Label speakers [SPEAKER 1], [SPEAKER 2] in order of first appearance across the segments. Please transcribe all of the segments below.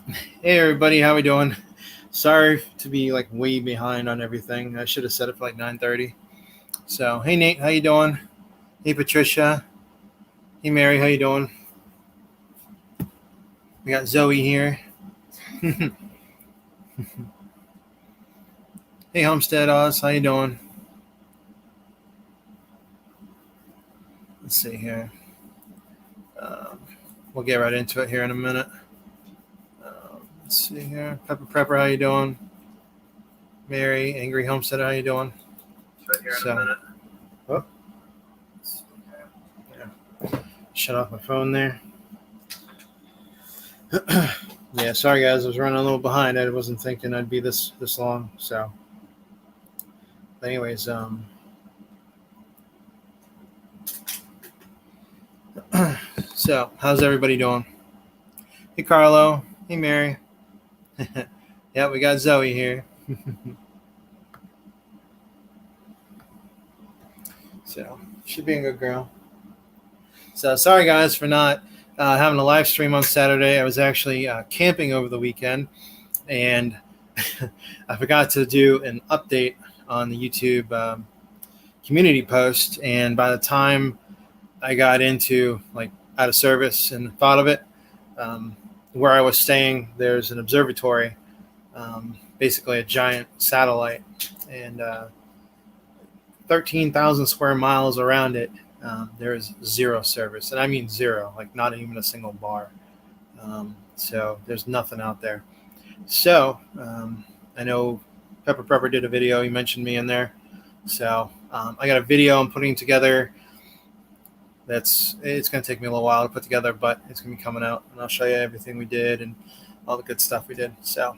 [SPEAKER 1] Hey everybody, how we doing? Sorry to be like way behind on everything. I should have set it for like 9:30. So, hey Nate, how you doing? Hey Patricia. Hey Mary, how you doing? We got Zoe here. Hey Homestead Oz, how you doing? Let's see here. Um, we'll get right into it here in a minute. Let's see here. Pepper Prepper, how you doing? Mary, Angry Homestead, how you doing? Right here in a minute. Oh, yeah. Shut off my phone there. Yeah, sorry guys, I was running a little behind. I wasn't thinking I'd be this long. So, but anyways, so how's everybody doing? Hey Carlo. Hey Mary. Yeah, we got Zoe here. So she's being a good girl. So sorry guys for not having a live stream on Saturday. I was actually camping over the weekend, and I forgot to do an update on the YouTube community post. And by the time I got into like out of service and thought of it, where I was staying, there's an observatory, basically a giant satellite, and 13,000 square miles around it. There is zero service, and I mean zero, like not even a single bar. So there's nothing out there. So I know Pepper Prepper did a video. He mentioned me in there. So I got a video I'm putting together. It's going to take me a little while to put together, but it's going to be coming out, and I'll show you everything we did and all the good stuff we did. So,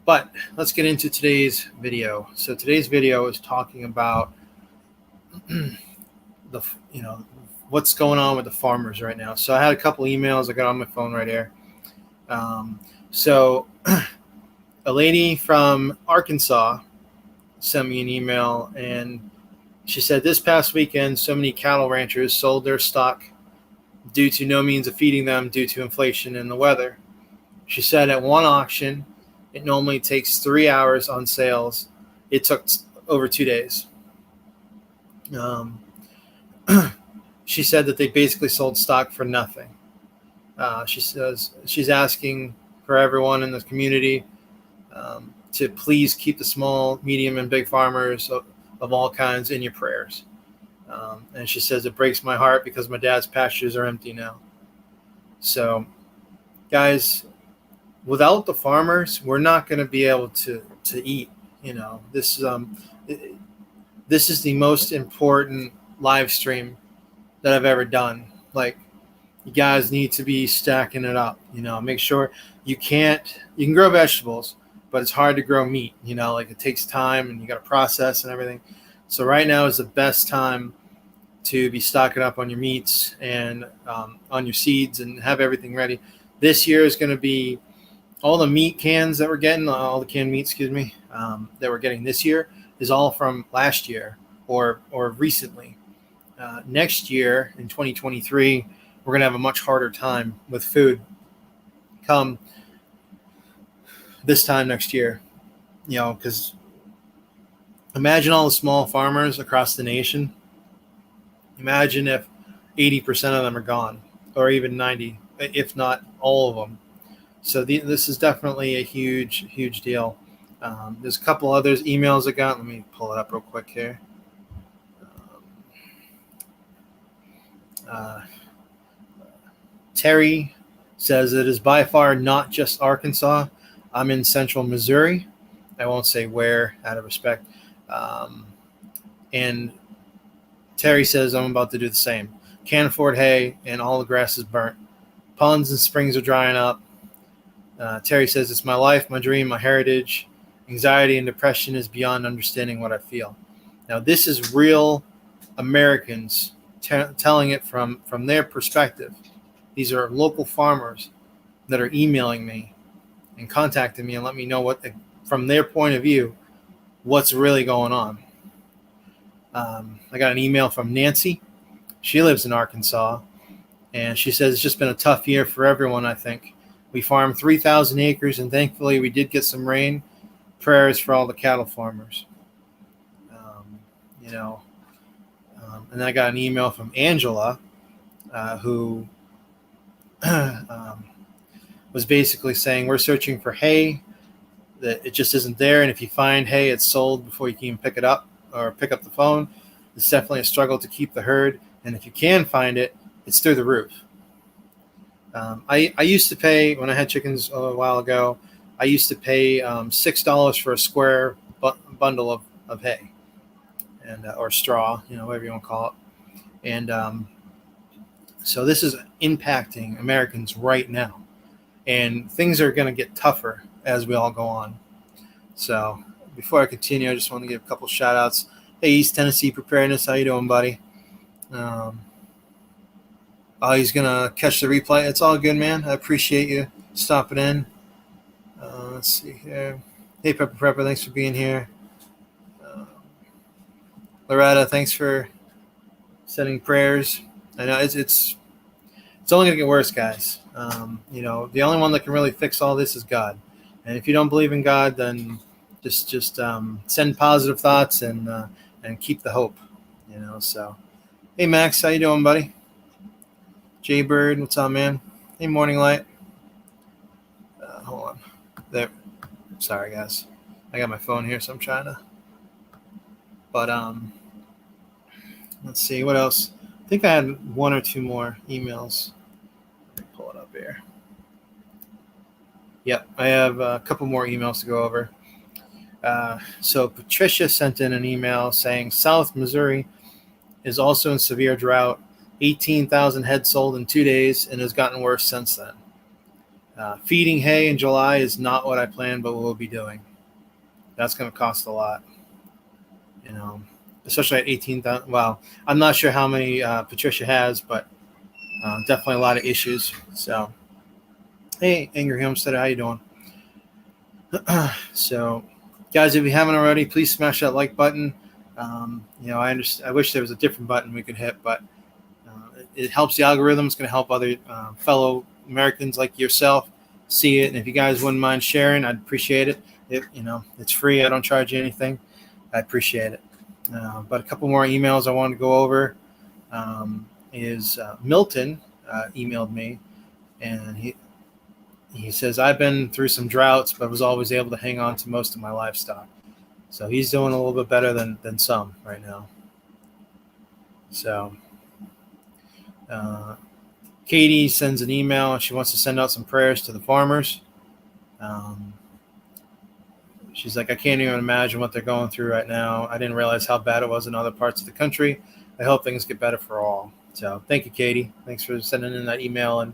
[SPEAKER 1] but let's get into today's video. So today's video is talking about the what's going on with the farmers right now. So I had a couple emails I got on my phone right here. So a lady from Arkansas sent me an email, and she said this past weekend, so many cattle ranchers sold their stock due to no means of feeding them due to inflation and the weather. She said at one auction, it normally takes 3 hours on sales. It took over 2 days. She said that they basically sold stock for nothing. She says she's asking for everyone in the community to please keep the small, medium, and big farmers of all kinds in your prayers. And she says it breaks my heart because my dad's pastures are empty now. So, guys, without the farmers, we're not going to be able to eat. This is the most important live stream that I've ever done. Like, you guys need to be stacking it up. Make sure you can grow vegetables, but it's hard to grow meat. Like it takes time and you got to process and everything. So right now is the best time to be stocking up on your meats and on your seeds and have everything ready. This year is going to be all the meat cans that we're getting, all the canned meat, that we're getting this year is all from last year or recently. Next year in 2023, we're going to have a much harder time with food come this time next year, because imagine all the small farmers across the nation. Imagine if 80% of them are gone, or even 90, if not all of them. So this is definitely a huge, huge deal. There's a couple others emails I got. Let me pull it up real quick here. Terry says it is by far not just Arkansas. I'm in central Missouri. I won't say where out of respect. And Terry says I'm about to do the same. Can't afford hay and all the grass is burnt. Ponds and springs are drying up. Terry says it's my life, my dream, my heritage. Anxiety and depression is beyond understanding what I feel. Now, this is real Americans telling it from their perspective. These are local farmers that are emailing me and contacting me and let me know from their point of view, what's really going on. I got an email from Nancy. She lives in Arkansas, and she says it's just been a tough year for everyone, I think. We farm 3,000 acres, and thankfully we did get some rain. Prayers for all the cattle farmers. Um, you know, and I got an email from Angela, who was basically saying we're searching for hay, that it just isn't there, and if you find hay, it's sold before you can even pick it up or pick up the phone. It's definitely a struggle to keep the herd, and if you can find it, it's through the roof. I used to pay, when I had chickens a while ago, I used to pay $6 for a square bundle of hay, and or straw, whatever you want to call it. And so this is impacting Americans right now, and things are going to get tougher as we all go on. So before I continue, I just want to give a couple shout outs. Hey, East Tennessee Preparedness, how you doing, buddy? Oh, he's going to catch the replay. It's all good, man. I appreciate you stopping in. Let's see here. Hey, Pepper Prepper, thanks for being here. Loretta, thanks for sending prayers. I know it's only going to get worse, guys. The only one that can really fix all this is God. And if you don't believe in God, then just send positive thoughts and keep the hope. So, hey, Max, how you doing, buddy? Jay Bird, what's up, man? Hey, Morning Light. Hold on. There. Sorry, guys. I got my phone here, so I'm trying to. But let's see what else. I think I had one or two more emails. Let me pull it up here. Yep, I have a couple more emails to go over. So Patricia sent in an email saying South Missouri is also in severe drought. 18,000 head sold in 2 days and has gotten worse since then. Feeding hay in July is not what I planned, but we'll be doing. That's going to cost a lot, especially at 18,000. Well, I'm not sure how many Patricia has, but definitely a lot of issues. So, hey, Angry Homesteader, how you doing? So, guys, if you haven't already, please smash that like button. I understand. I wish there was a different button we could hit, but it helps the algorithm. It's going to help other fellow Americans like yourself see it. And if you guys wouldn't mind sharing, I'd appreciate it. It's free. I don't charge you anything. I appreciate it. But a couple more emails I wanted to go over is Milton emailed me, and he says, I've been through some droughts, but was always able to hang on to most of my livestock. So he's doing a little bit better than some right now. So Katie sends an email, and she wants to send out some prayers to the farmers. She's like, I can't even imagine what they're going through right now. I didn't realize how bad it was in other parts of the country. I hope things get better for all. So thank you, Katie. Thanks for sending in that email. And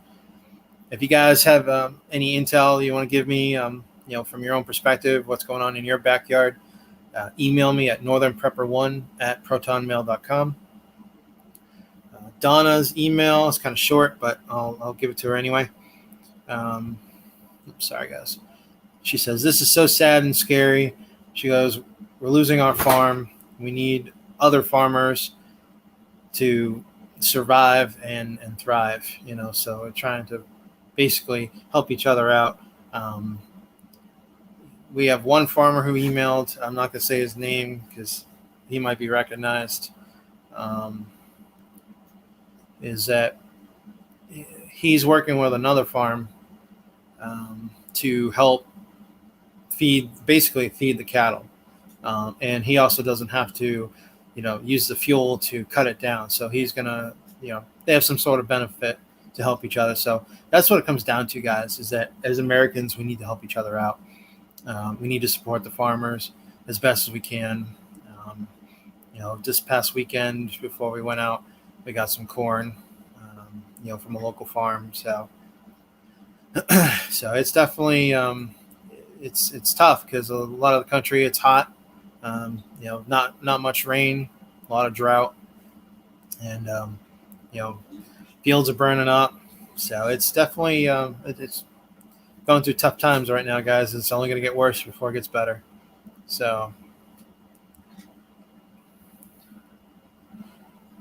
[SPEAKER 1] if you guys have any intel you want to give me, from your own perspective, what's going on in your backyard, email me at northernprepper1@protonmail.com. Donna's email is kind of short, but I'll give it to her anyway. Sorry, guys. She says, this is so sad and scary. She goes, we're losing our farm. We need other farmers to survive and thrive, so we're trying to basically help each other out. We have one farmer who emailed. I'm not going to say his name because he might be recognized. Is that he's working with another farm to help feed the cattle. And he also doesn't have to, use the fuel to cut it down. So he's going to, they have some sort of benefit to help each other. So that's what it comes down to, guys, is that as Americans, we need to help each other out. We need to support the farmers as best as we can. This past weekend before we went out, we got some corn, from a local farm. So, so it's definitely, it's tough because a lot of the country, it's hot, not much rain, a lot of drought, and, fields are burning up. So it's definitely, it's going through tough times right now, guys. It's only going to get worse before it gets better. So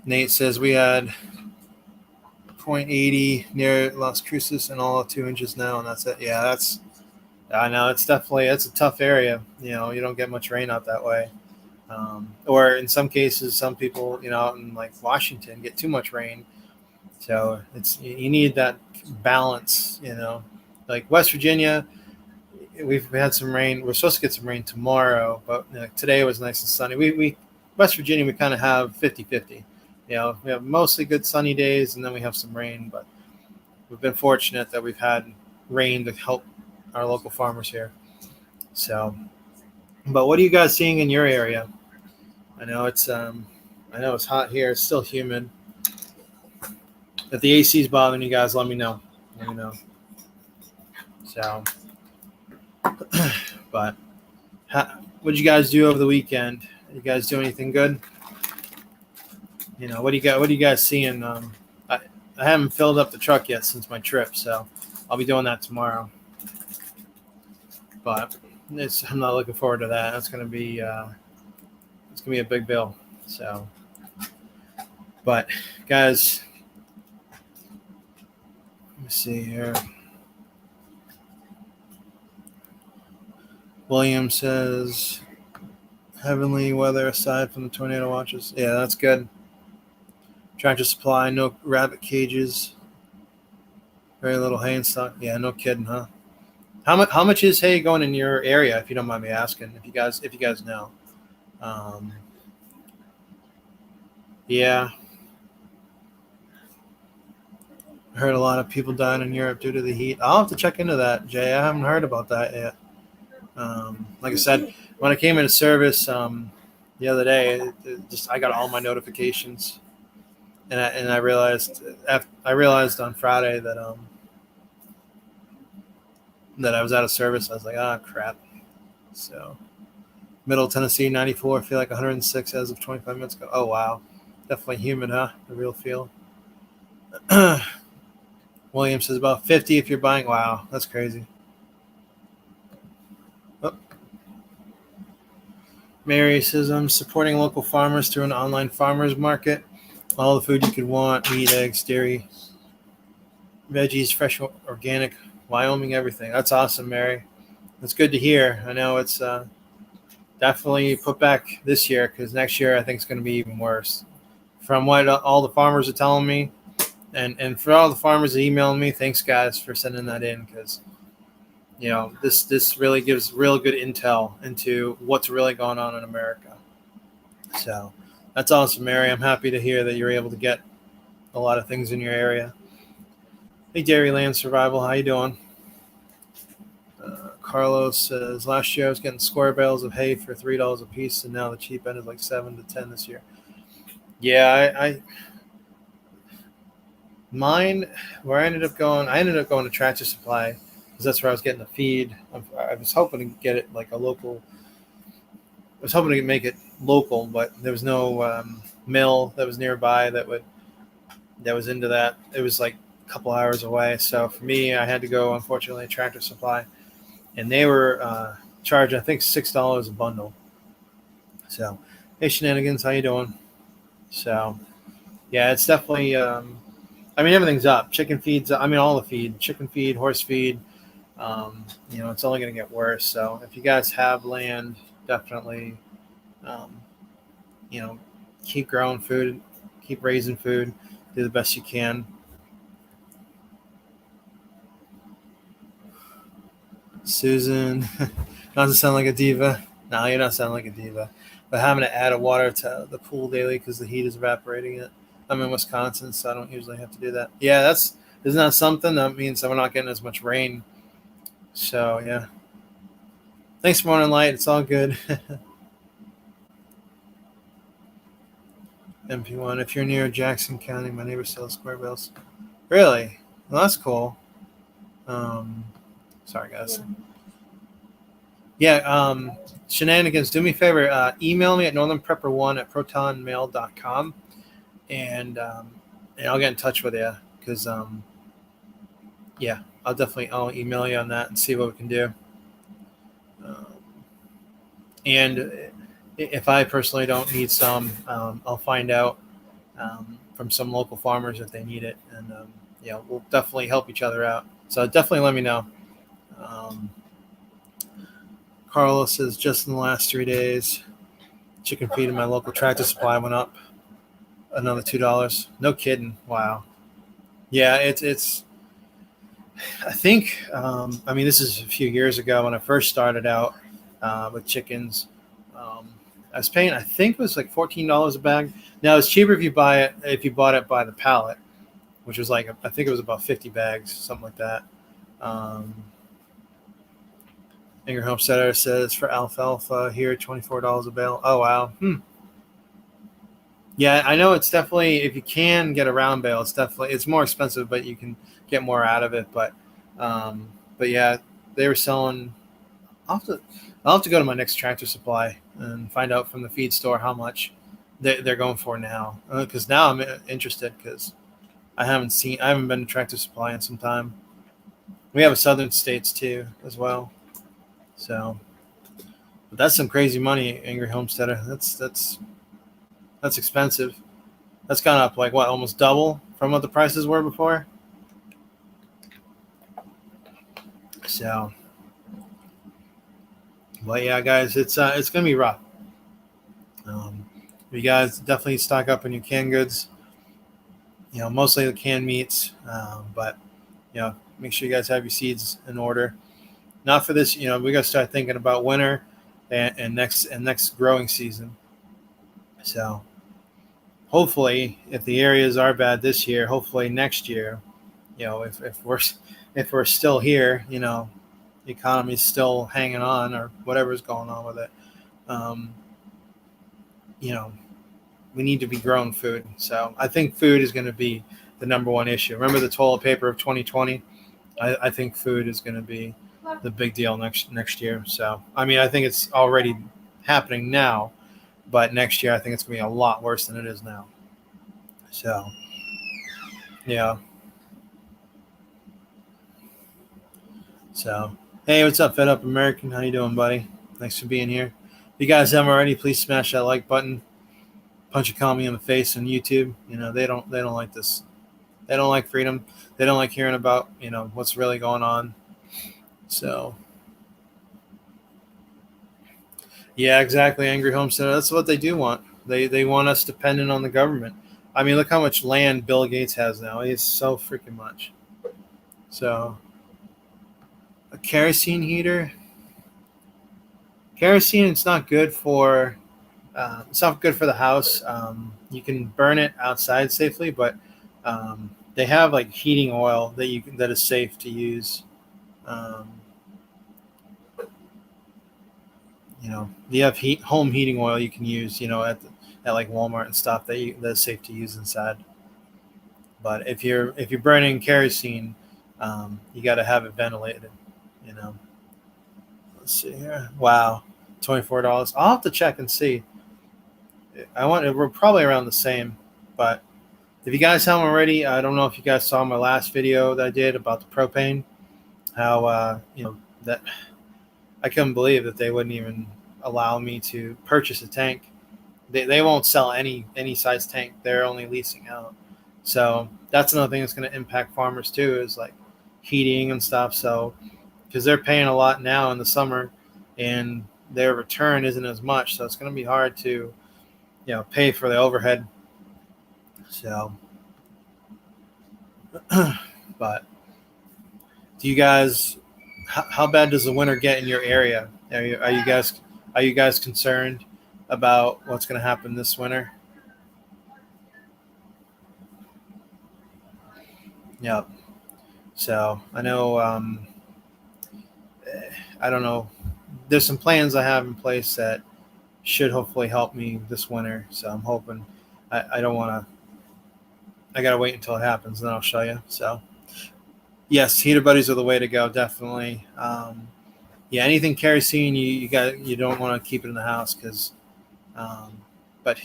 [SPEAKER 1] Nate says we had .80 near Las Cruces and all of 2 inches now, and that's it. Yeah, I know it's a tough area. You don't get much rain out that way. Or in some cases, some people, out in like Washington get too much rain. So you need that balance, like West Virginia, we've had some rain. We're supposed to get some rain tomorrow, but today was nice and sunny. We West Virginia, we kind of have 50-50. We have mostly good sunny days, and then we have some rain, but we've been fortunate that we've had rain to help our local farmers here. So, but what are you guys seeing in your area? I know it's hot here. It's still humid. If the AC is bothering you guys, let me know. Let me know. So, but what did you guys do over the weekend? You guys do anything good? What do you got? What are you guys seeing? I haven't filled up the truck yet since my trip, so I'll be doing that tomorrow. But I'm not looking forward to that. It's gonna be a big bill. So, but guys, let me see here. William says, heavenly weather aside from the tornado watches. Yeah, that's good. Tractor supply, no rabbit cages, very little hay in stock. Yeah, no kidding, huh? How much is hay going in your area, if you don't mind me asking? If you guys know. Yeah. I heard a lot of people dying in Europe due to the heat. I'll have to check into that, Jay. I haven't heard about that yet. Like I said, when I came into service the other day, I got all my notifications, and I realized on Friday that I was out of service. I was like, crap. So, Middle Tennessee 94. I feel like 106 as of 25 minutes ago. Oh wow, definitely humid, huh? The real feel. William says about 50 if you're buying. Wow, that's crazy. Oh. Mary says, I'm supporting local farmers through an online farmers market. All the food you could want: meat, eggs, dairy, veggies, fresh, organic, Wyoming, everything. That's awesome, Mary. That's good to hear. I know it's definitely put back this year, because next year I think it's going to be even worse. From what all the farmers are telling me, and for all the farmers that emailed me, thanks guys for sending that in, because this really gives real good intel into what's really going on in America. So that's awesome, Mary. I'm happy to hear that you're able to get a lot of things in your area. Hey, Dairyland Survival, how you doing? Carlos says, last year I was getting square bales of hay for $3 a piece, and now the cheap end is like $7 to $10 this year. Yeah, mine, where I ended up going to Tractor Supply, because that's where I was getting the feed. I was hoping to get it like a local. I was hoping to make it local, but there was no mill that was nearby that was into that. It was like a couple hours away. So for me, I had to go, unfortunately, to Tractor Supply, and they were charging, I think, $6 a bundle. So, hey, Shenanigans, how you doing? So, yeah, it's definitely. Everything's up. Chicken feed's. All the feed. Chicken feed, horse feed. It's only going to get worse. So if you guys have land, definitely, keep growing food, keep raising food, do the best you can. Susan, doesn't sound like a diva. No, you're not sounding like a diva. But having to add a water to the pool daily because the heat is evaporating it. I'm in Wisconsin, so I don't usually have to do that. Yeah, isn't that something? That means that we're not getting as much rain. So yeah. Thanks, Morning Light. It's all good. MP1. If you're near Jackson County, my neighbor sells square bales. Really? Well, that's cool. Sorry, guys. Yeah, Shenanigans, do me a favor. Email me at northernprepper1@protonmail.com, and I'll get in touch with you, because, I'll email you on that and see what we can do. And if I personally don't need some, I'll find out from some local farmers if they need it, and and we'll definitely help each other out. So definitely let me know. Um, Carlos says just in the last 3 days, chicken feed in my local Tractor Supply went up another $2. No kidding. Wow. Yeah, it's. I think. I mean, this is a few years ago when I first started out with chickens. Um, I was paying. I think it was like $14 a bag. Now it's cheaper if you buy it if you bought it by the pallet, which was like I think it was about 50 bags, something like that. Um, Anger Homesteader says for alfalfa here, $24 a bale. Oh wow. Yeah, I know it's definitely if you can get a round bale, it's more expensive, but you can get more out of it. Um, but yeah, they were selling. I'll have to go to my next Tractor Supply and find out from the feed store how much they're going for now. Because now I'm interested because I haven't been to Tractor Supply in some time. We have a Southern States too as well. So, but that's some crazy money, Angry Homesteader. That's expensive. That's gone up like what, almost double from what the prices were before. So, but yeah, guys, it's gonna be rough. You guys definitely stock up on your canned goods. Mostly the canned meats, but make sure you guys have your seeds in order. Not for this. We got to start thinking about winter and next growing season. So hopefully, if the areas are bad this year, hopefully next year, if we're still here, the economy's still hanging on or whatever's going on with it. Um, you know, we need to be growing food. So I think food is going to be the number one issue. Remember the toilet paper of 2020? I think food is going to be the big deal next year. So I mean, I think it's already happening now, but next year I think it's going to be a lot worse than it is now. So yeah. So hey, what's up, Fed Up American? How you doing, buddy? Thanks for being here. If you guys haven't already, please smash that like button. Punch a commie in the face on YouTube. They don't like this. They don't like freedom. They don't like hearing about what's really going on. So yeah, exactly. Angry Homesteader. That's what they do want. They want us dependent on the government. I mean, look how much land Bill Gates has now. He has so freaking much. So a kerosene heater. Kerosene. It's not good for. It's not good for the house. You can burn it outside safely, but they have like heating oil that is safe to use. Um, you have home heating oil you can use. At like Walmart and stuff that's safe to use inside. But if you're burning kerosene, you got to have it ventilated. You know. Let's see here. Wow, $24. I'll have to check and see. We're probably around the same, but if you guys haven't already, I don't know if you guys saw my last video that I did about the propane. How that I couldn't believe that they wouldn't even allow me to purchase a tank. They won't sell any size tank. They're only leasing out. So that's another thing that's going to impact farmers too, is like heating and stuff. So because they're paying a lot now in the summer, and their return isn't as much, so it's going to be hard to pay for the overhead. So, but do you guys? How bad does the winter get in your area? Are you guys concerned about what's going to happen this winter? Yeah. So I know. I don't know. There's some plans I have in place that should hopefully help me this winter. So I'm hoping. I don't want to. I gotta wait until it happens, and then I'll show you. So yes, heater buddies are the way to go. Definitely. Yeah, anything kerosene, you don't want to keep it in the house because, but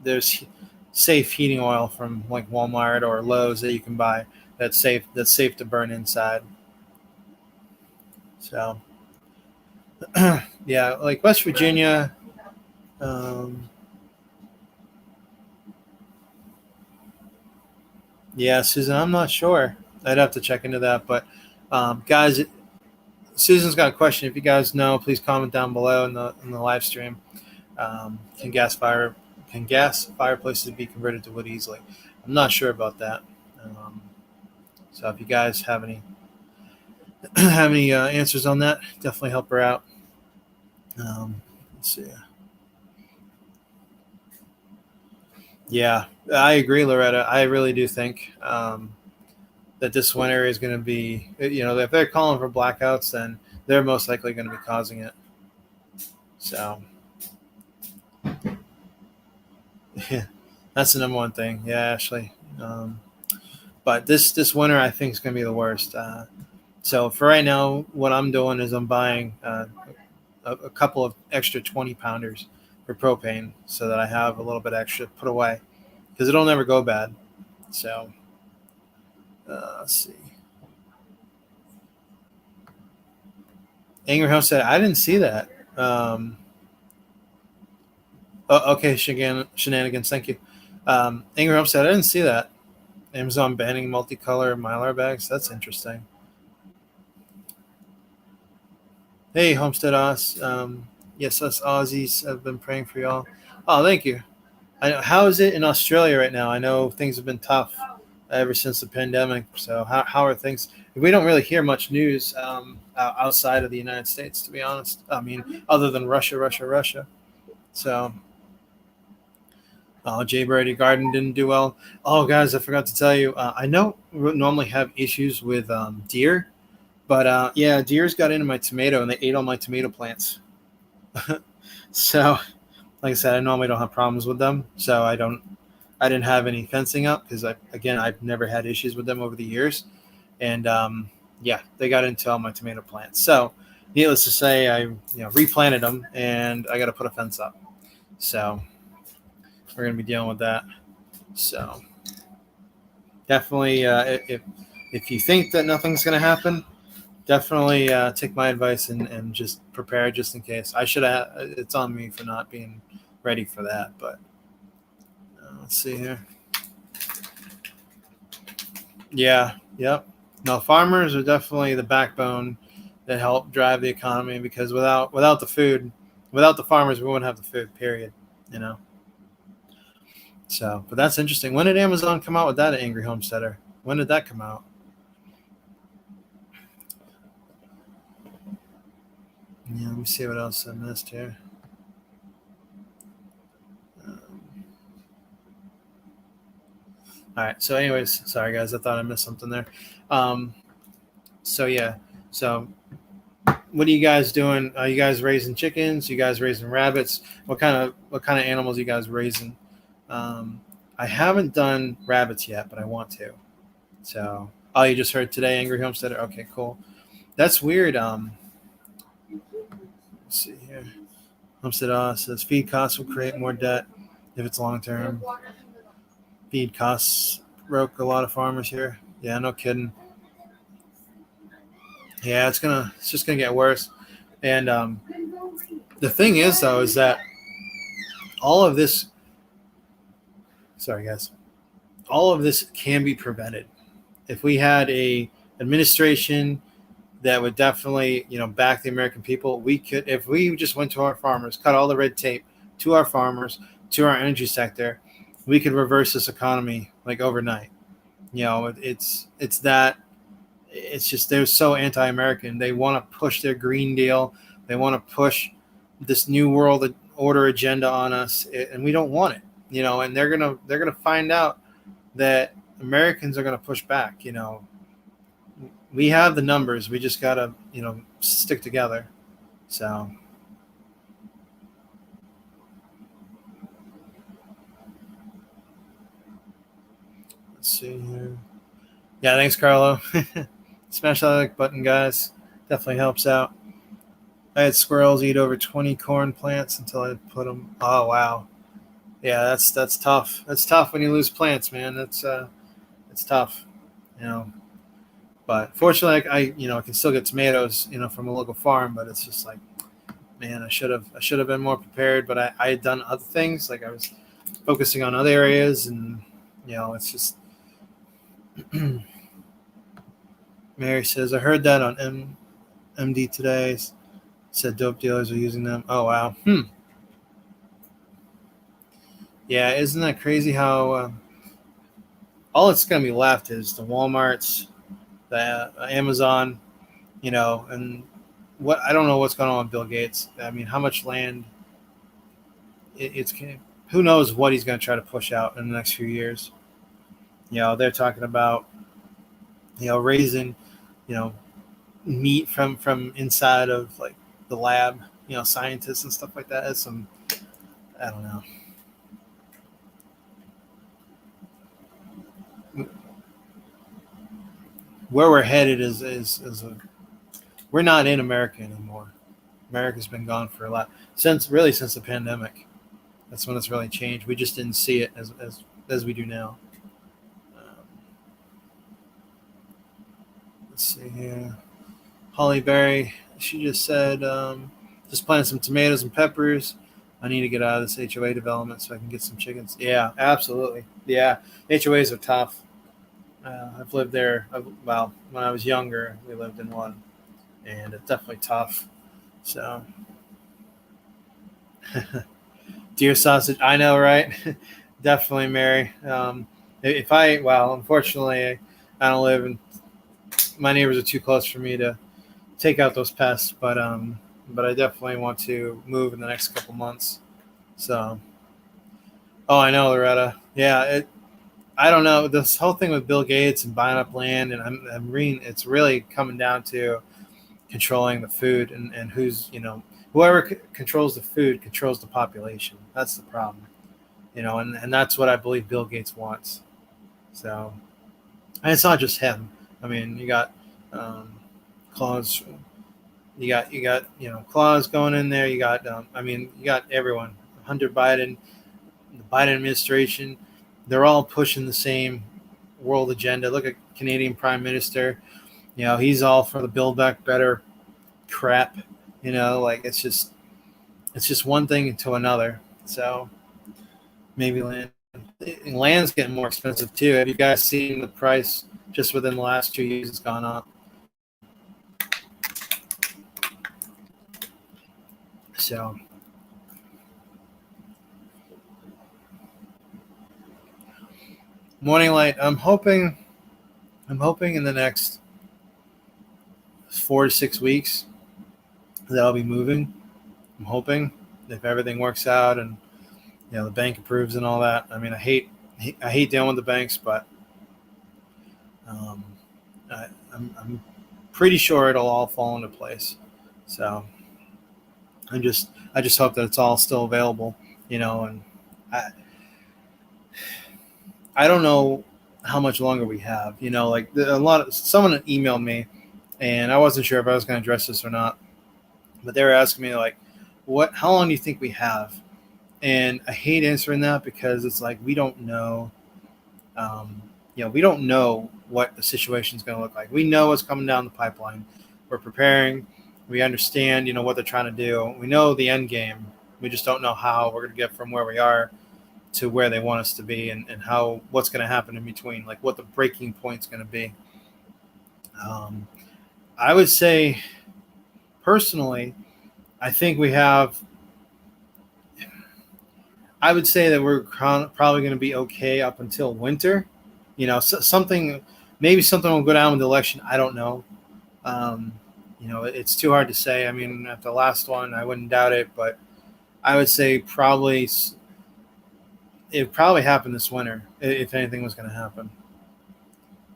[SPEAKER 1] there's safe heating oil from like Walmart or Lowe's that you can buy that's safe to burn inside. So yeah, like West Virginia. Um, Yeah, Susan, I'm not sure. I'd have to check into that. But guys, Susan's got a question. If you guys know, please comment down below in the live stream. Can gas fireplaces be converted to wood easily? I'm not sure about that. Um, so if you guys have any have any answers on that, definitely help her out. Let's see. Yeah, I agree, Loretta. I really do think that this winter is going to be, if they're calling for blackouts, then they're most likely going to be causing it. So, yeah, that's the number one thing. Yeah, Ashley. But this winter, I think, is going to be the worst. So for right now, what I'm doing is I'm buying a couple of extra 20 pounders for propane so that I have a little bit extra to put away because it'll never go bad. So let's see. Angry House said, I didn't see that. Okay, shenanigans. Thank you. Angry House said, I didn't see that. Amazon banning multicolor Mylar bags. That's interesting. Hey, Homestead Oz. Yes, us Aussies have been praying for y'all. Oh, thank you. How is it in Australia right now? I know things have been tough ever since the pandemic. So how are things? We don't really hear much news outside of the United States, to be honest. I mean, other than Russia. So, Jay Brady Garden didn't do well. Oh, guys, I forgot to tell you. I know we normally have issues with deer, but yeah, deers got into my tomato and they ate all my tomato plants. So, like I said, I normally don't have problems with them. So I didn't have any fencing up because I've never had issues with them over the years, and yeah, they got into all my tomato plants. So, needless to say, I replanted them, and I got to put a fence up. So we're gonna be dealing with that. So definitely, if you think that nothing's gonna happen, definitely take my advice and just prepare just in case. I should have. It's on me for not being ready for that, but let's see here. Yeah, yep. No, farmers are definitely the backbone that help drive the economy because without the food, without the farmers, we wouldn't have the food. Period. You know. So, but that's interesting. When did Amazon come out with that Angry Homesteader? When did that come out? Yeah, let me see what else I missed here. All right. So, anyways, sorry guys, I thought I missed something there. Um, so yeah. So, what are you guys doing? Are you guys raising chickens? You guys raising rabbits? What kind of animals are you guys raising? Um, I haven't done rabbits yet, but I want to. So, oh, you just heard today, Angry Homesteader. Okay, cool. That's weird. Let's see here. Homestead says feed costs will create more debt if it's long term. Feed costs broke a lot of farmers here. Yeah, no kidding. Yeah, it's just gonna get worse. And the thing is, though, is that all of this. Sorry, guys. All of this can be prevented if we had a administration that would definitely back the American people. We could, if we just went to our farmers, cut all the red tape to our farmers, to our energy sector, we could reverse this economy like overnight. It's that it's just they're so anti-American. They want to push their Green Deal. They want to push this new world order agenda on us, and we don't want it. And they're gonna find out that Americans are gonna push back. We have the numbers. We just gotta stick together. So let's see here. Yeah, thanks, Carlo. Smash that like button, guys. Definitely helps out. I had squirrels eat over 20 corn plants until I put them. Oh wow, yeah, that's tough. That's tough when you lose plants, man. It's tough, you know. But fortunately, I can still get tomatoes, from a local farm. But it's just like, man, I should have been more prepared. But I had done other things, like I was focusing on other areas, and it's just Mary says, I heard that on MD today. Said dope dealers are using them. Oh, wow. Yeah, isn't that crazy how all that's going to be left is the Walmarts, the Amazon, and what I don't know what's going on with Bill Gates. I mean, how much land it's who knows what he's going to try to push out in the next few years. They're talking about raising meat from inside of like the lab, scientists and stuff like that. That's some, I don't know. Where we're headed is we're not in America anymore. America's been gone for a lot since the pandemic. That's when it's really changed. We just didn't see it as we do now. Um, let's see here. Holly Berry, she just said, just planting some tomatoes and peppers. I need to get out of this HOA development so I can get some chickens. Yeah, absolutely. Yeah, HOAs are tough. I've lived there. Well, when I was younger, we lived in one, and it's definitely tough. So, deer sausage. I know, right? Definitely, Mary. Unfortunately, I don't live in. My neighbors are too close for me to take out those pests, but I definitely want to move in the next couple months. So, oh, I know, Loretta. Yeah, I don't know, this whole thing with Bill Gates and buying up land, and I'm reading. It's really coming down to controlling the food, and who's whoever controls the food controls the population. That's the problem, and that's what I believe Bill Gates wants. So, and it's not just him. I mean, you got Claus. You got Claus going in there. You got you got everyone. Hunter Biden, the Biden administration. They're all pushing the same world agenda. Look at Canadian Prime Minister. He's all for the Build Back Better crap. Like it's just one thing to another. So maybe land's getting more expensive too. Have you guys seen the price just within the last 2 years? It's gone up. So Morning Light. I'm hoping in the next 4 to 6 weeks that I'll be moving. I'm hoping if everything works out and the bank approves and all that. I mean, I hate dealing with the banks, but I'm pretty sure it'll all fall into place. So I just hope that it's all still available, and I don't know how much longer we have. Like someone emailed me, and I wasn't sure if I was going to address this or not, but they were asking me like, how long do you think we have? And I hate answering that because it's like we don't know. We don't know what the situation is going to look like. We know what's coming down the pipeline. We're preparing. We understand, what they're trying to do. We know the end game. We just don't know how we're going to get from where we are to where they want us to be, and what's going to happen in between, like what the breaking point's going to be. I would say, personally, I think I would say that we're probably going to be okay up until winter. Maybe something will go down with the election. I don't know. It's too hard to say. I mean, at the last one, I wouldn't doubt it, but I would say it probably happened this winter if anything was going to happen.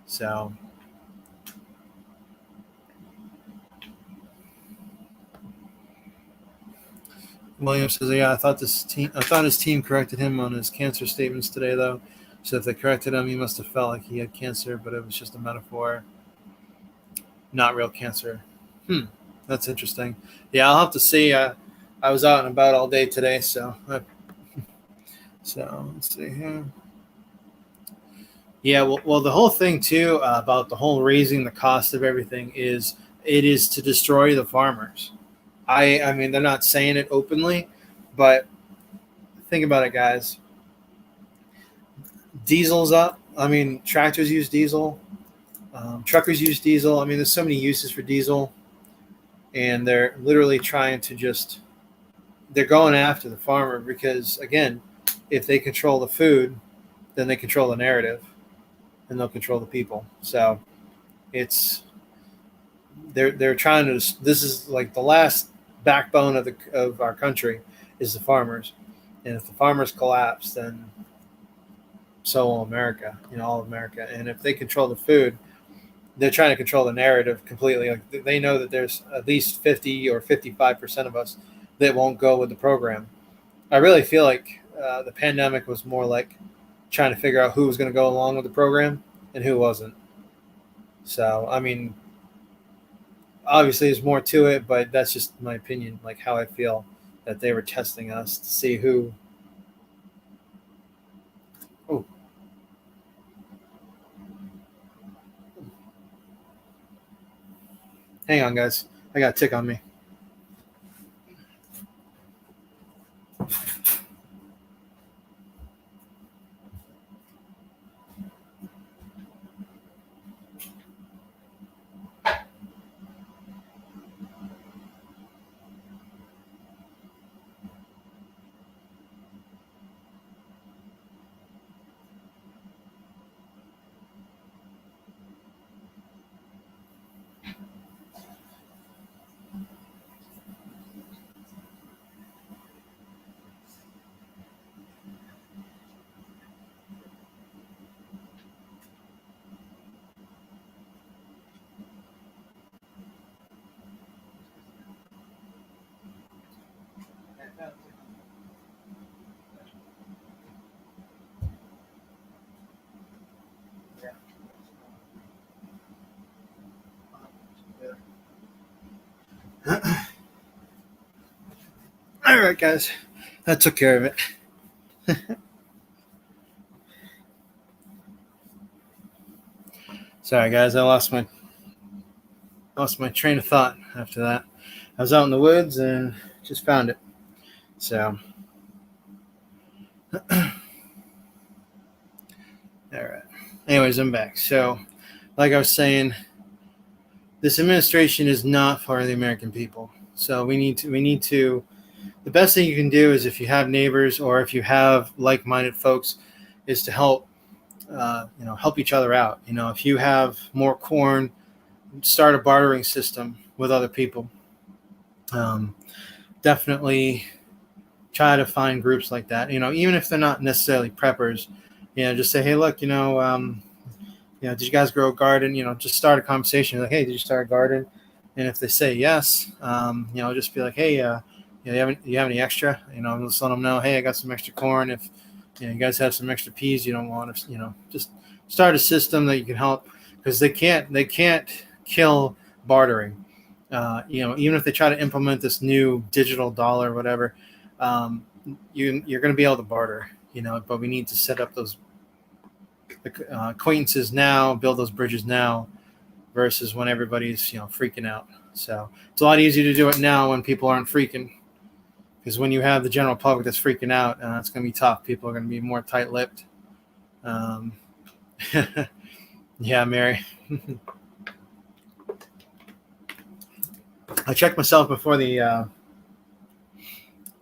[SPEAKER 1] So. William says, "Yeah, I thought his team corrected him on his cancer statements today, though. So if they corrected him, he must have felt like he had cancer, but it was just a metaphor, not real cancer." That's interesting. Yeah, I'll have to see. I was out and about all day today, so let's see here. Yeah, well, the whole thing too about the whole raising the cost of everything is it is to destroy the farmers. I mean, they're not saying it openly, but think about it, guys. Diesel's up, I mean, tractors use diesel, truckers use diesel. I mean, there's so many uses for diesel, and they're literally trying to just they're going after the farmer because again, if they control the food, then they control the narrative, and they'll control the people. So it's they're trying to. This is like the last backbone of our country is the farmers, and if the farmers collapse, then so will America. All of America. And if they control the food, they're trying to control the narrative completely. Like they know that there's at least 50 or 55% of us that won't go with the program. I really feel like the pandemic was more like trying to figure out who was going to go along with the program and who wasn't. So, I mean, obviously there's more to it, but that's just my opinion, like how I feel that they were testing us to see who. Oh, hang on, guys. I got a tick on me. All right, guys. That took care of it. Sorry, guys. I lost my train of thought after that. I was out in the woods and just found it. So, all right. Anyways, I'm back. So, like I was saying, this administration is not for the American people. So we need to. The best thing you can do is if you have neighbors or if you have like-minded folks, is to help each other out. If you have more corn, start a bartering system with other people. Um, Definitely try to find groups like that. Even if they're not necessarily preppers, just say, hey, look, did you guys grow a garden? Just start a conversation like, hey, did you start a garden? And if they say yes, just be like, hey, you have any extra? Just let them know, hey, I got some extra corn. If you guys have some extra peas, you don't want to, just start a system that you can help because they can't kill bartering. Even if they try to implement this new digital dollar or whatever, you're going to be able to barter. But we need to set up those acquaintances now, build those bridges now, versus when everybody's freaking out. So it's a lot easier to do it now when people aren't freaking, because when you have the general public that's freaking out, it's going to be tough. People are going to be more tight-lipped. Um, yeah, Mary. I checked myself before Mary.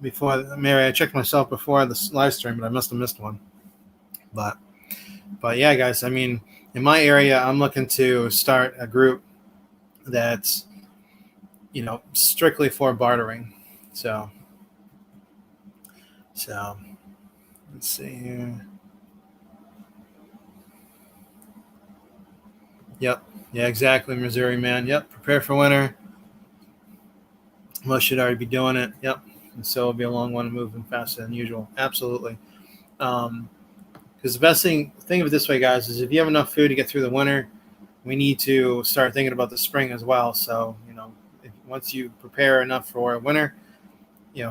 [SPEAKER 1] I checked myself before the live stream, but I must have missed one. But yeah, guys. I mean, in my area, I'm looking to start a group that's strictly for bartering. So let's see here. Yep. Yeah, exactly, Missouri man. Yep. Prepare for winter. Most should already be doing it. Yep. And so it'll be a long one, moving faster than usual. Absolutely. Because the best thing, think of it this way, guys, is if you have enough food to get through the winter, we need to start thinking about the spring as well. So, once you prepare enough for winter,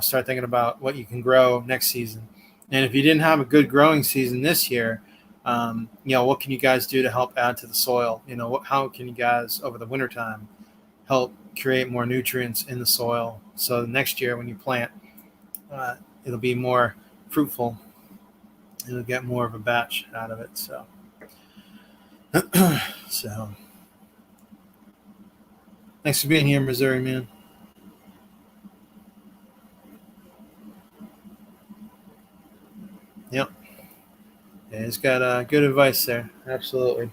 [SPEAKER 1] start thinking about what you can grow next season. And if you didn't have a good growing season this year, what can you guys do to help add to the soil? How can you guys over the wintertime help create more nutrients in the soil so next year when you plant, it'll be more fruitful. It'll get more of a batch out of it. So So, thanks for being here, Missouri man. Yep. Yeah, he's got good advice there. Absolutely.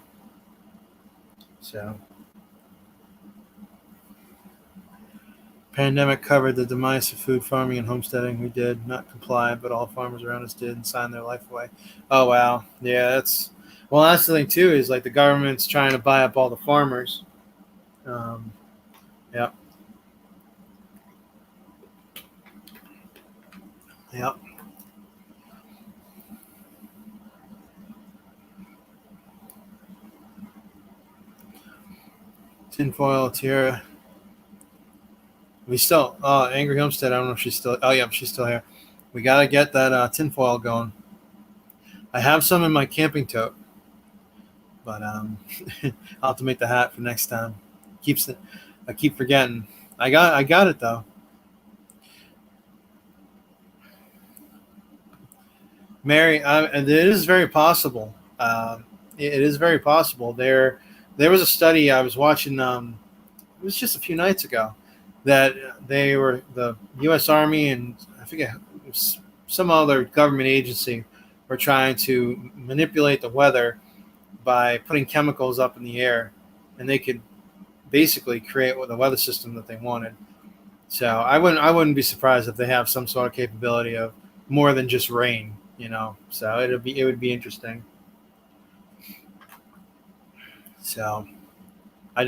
[SPEAKER 1] So, pandemic covered the demise of food farming and homesteading. We did not comply, but all farmers around us did and signed their life away. Oh wow, yeah, that's well. That's the thing too is like the government's trying to buy up all the farmers. Um, yep, yep. Tinfoil Tierra. We still. Oh, Angry Homestead. I don't know if she's still. Oh, yeah, she's still here. We gotta get that tinfoil going. I have some in my camping tote, but I'll have to make the hat for next time. Keeps it. I keep forgetting. I got it though. Mary, and it is very possible. It is very possible. There was a study I was watching. It was just a few nights ago that the U.S. Army and I forget it was some other government agency were trying to manipulate the weather by putting chemicals up in the air, and they could basically create the weather system that they wanted. So I wouldn't be surprised if they have some sort of capability of more than just rain, you know. So it would be interesting. So I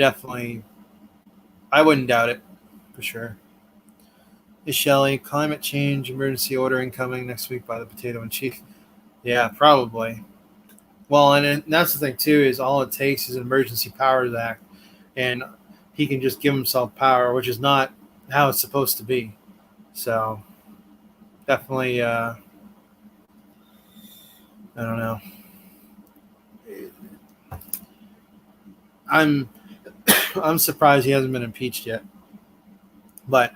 [SPEAKER 1] wouldn't doubt it for sure. Hey Shelley, climate change emergency order incoming next week by the potato in chief. Yeah, probably. Well, and that's the thing too is all it takes is an emergency powers act, and he can just give himself power, which is not how it's supposed to be. So definitely, I don't know. I'm I'm surprised he hasn't been impeached yet. But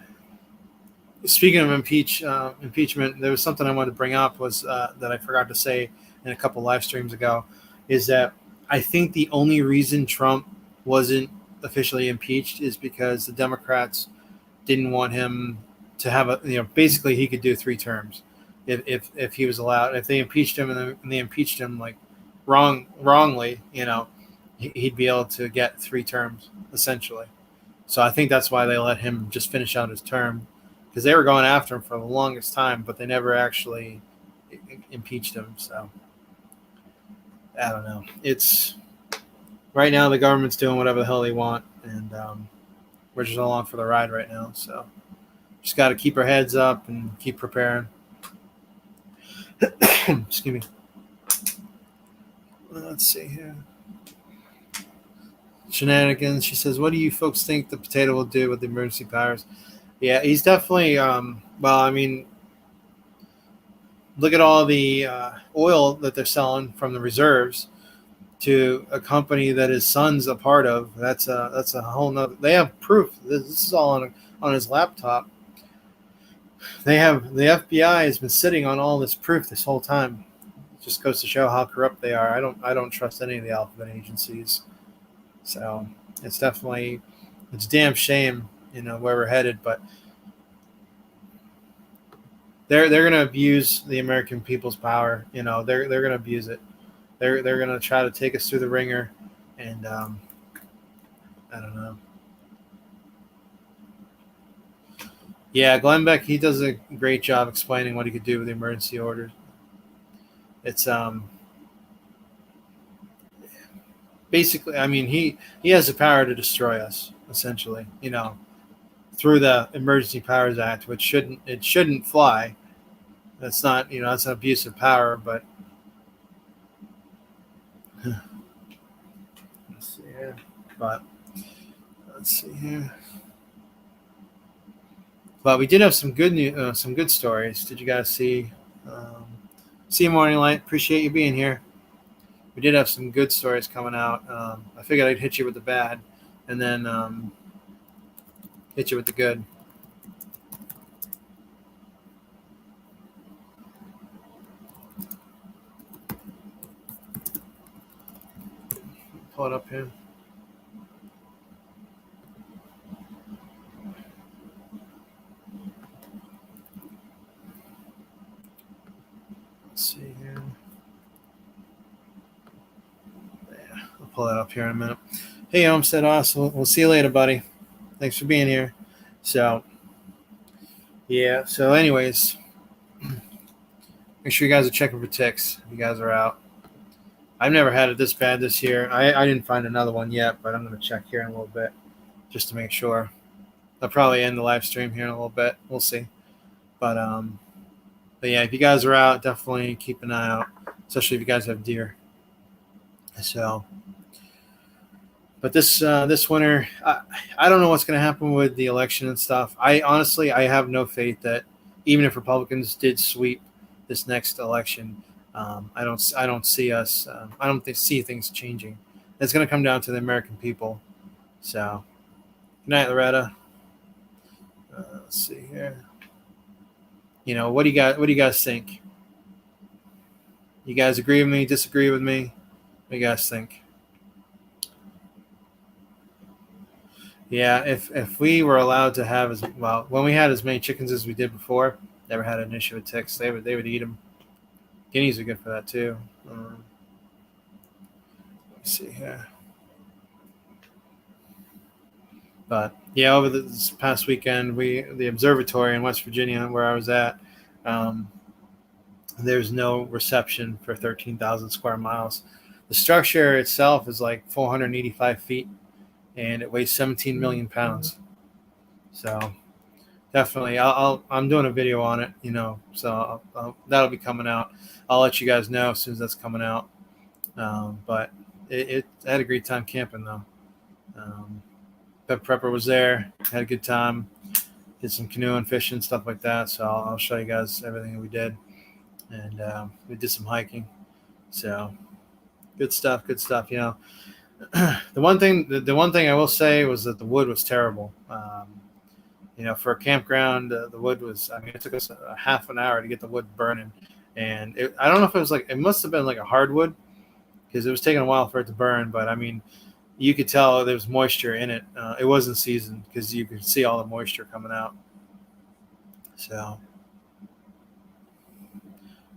[SPEAKER 1] speaking of impeachment, there was something I wanted to bring up was that I forgot to say in a couple live streams ago, is that I think the only reason Trump wasn't officially impeached is because the Democrats didn't want him to have basically he could do 3 terms if he was allowed. If they impeached him and they impeached him like wrongly, he'd be able to get 3 terms essentially. So I think that's why they let him just finish out his term because they were going after him for the longest time, but they never actually impeached him. So I don't know. It's right now the government's doing whatever the hell they want, and we're just along for the ride right now. So just got to keep our heads up and keep preparing. Excuse me. Let's see here. Shenanigans. She says, "What do you folks think the potato will do with the emergency powers?" Yeah, he's definitely. Well, I mean, look at all the oil that they're selling from the reserves to a company that his son's a part of. That's a whole nother. They have proof. This is all on his laptop. They have the FBI has been sitting on all this proof this whole time. It just goes to show how corrupt they are. I don't trust any of the alphabet agencies. So it's a damn shame, where we're headed. But they're gonna abuse the American people's power. They're gonna abuse it. They're gonna try to take us through the ringer, and I don't know. Yeah, Glenn Beck, he does a great job explaining what he could do with the emergency orders. It's basically, I mean, he has the power to destroy us essentially. Through the Emergency Powers Act, which shouldn't fly. That's not that's an abuse of power. But let's see here. But let's see here. But we did have some good stories. Did you guys see? Um, see Morning Light. Appreciate you being here. We did have some good stories coming out. I figured I'd hit you with the bad, and then hit you with the good. pull it up here. Let's see here. Yeah, I'll pull that up here in a minute. Hey, Homestead Oz, we'll see you later, buddy. Thanks for being here. So, yeah. So, anyways, make sure you guys are checking for ticks. If you guys are out. I've never had it this bad this year. I didn't find another one yet, but I'm going to check here in a little bit just to make sure. I'll probably end the live stream here in a little bit. We'll see. But yeah, if you guys are out, definitely keep an eye out, especially if you guys have deer. So, but this winter, I don't know what's going to happen with the election and stuff. I honestly have no faith that even if Republicans did sweep this next election, I don't see us. I don't see things changing. It's going to come down to the American people. So, good night, Loretta. Let's see here. What do you guys think? You guys agree with me? Disagree with me? What do you guys think? Yeah, if we were allowed to have when we had as many chickens as we did before, never had an issue with ticks. They would eat them. Guineas are good for that too. Let me see here. But yeah, over this past weekend, the observatory in West Virginia, where I was at, there's no reception for 13,000 square miles. The structure itself is like 485 feet, and it weighs 17 million pounds. So definitely, I'm doing a video on it, so that'll be coming out. I'll let you guys know as soon as that's coming out. But I had a great time camping though. Prepper was there, had a good time, did some canoeing, fishing, stuff like that. So I'll show you guys everything that we did, and we did some hiking. So good stuff. The one thing I will say was that the wood was terrible. For a campground, the wood was. I mean, it took us a half an hour to get the wood burning, and I don't know if it was it must have been like a hardwood because it was taking a while for it to burn. But I mean, you could tell there was moisture in it. It wasn't seasoned because you could see all the moisture coming out. So,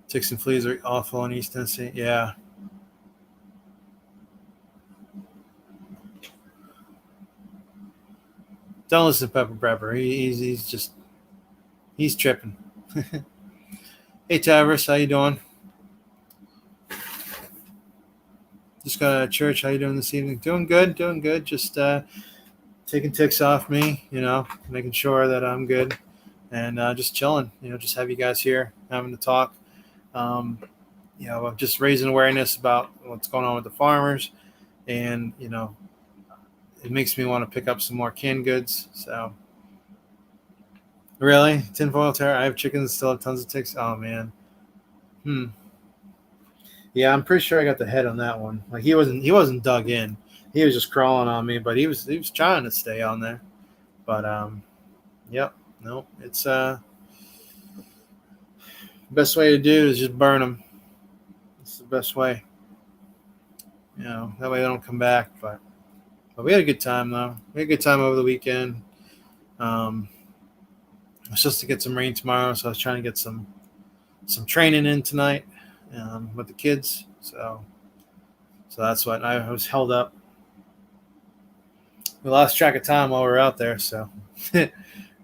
[SPEAKER 1] ticks and fleas are awful in East Tennessee. Yeah. Don't listen to Pepper Prepper. He's tripping. Hey, Tavris, how you doing? Just got out of church. How you doing this evening? Doing good. Just taking ticks off me, making sure that I'm good, and just chilling. Just have you guys here having to talk. I'm just raising awareness about what's going on with the farmers, and it makes me want to pick up some more canned goods. So, really, tinfoil terror. I have chickens that still have tons of ticks. Oh man. Yeah, I'm pretty sure I got the head on that one. Like he wasn't dug in. He was just crawling on me, but he was trying to stay on there. But yep, no, it's best way to do is just burn them. It's the best way. That way they don't come back. But we had a good time though. We had a good time over the weekend. It's just to get some rain tomorrow, so I was trying to get some training in tonight with the kids. So that's what I was held up. We lost track of time while we were out there. So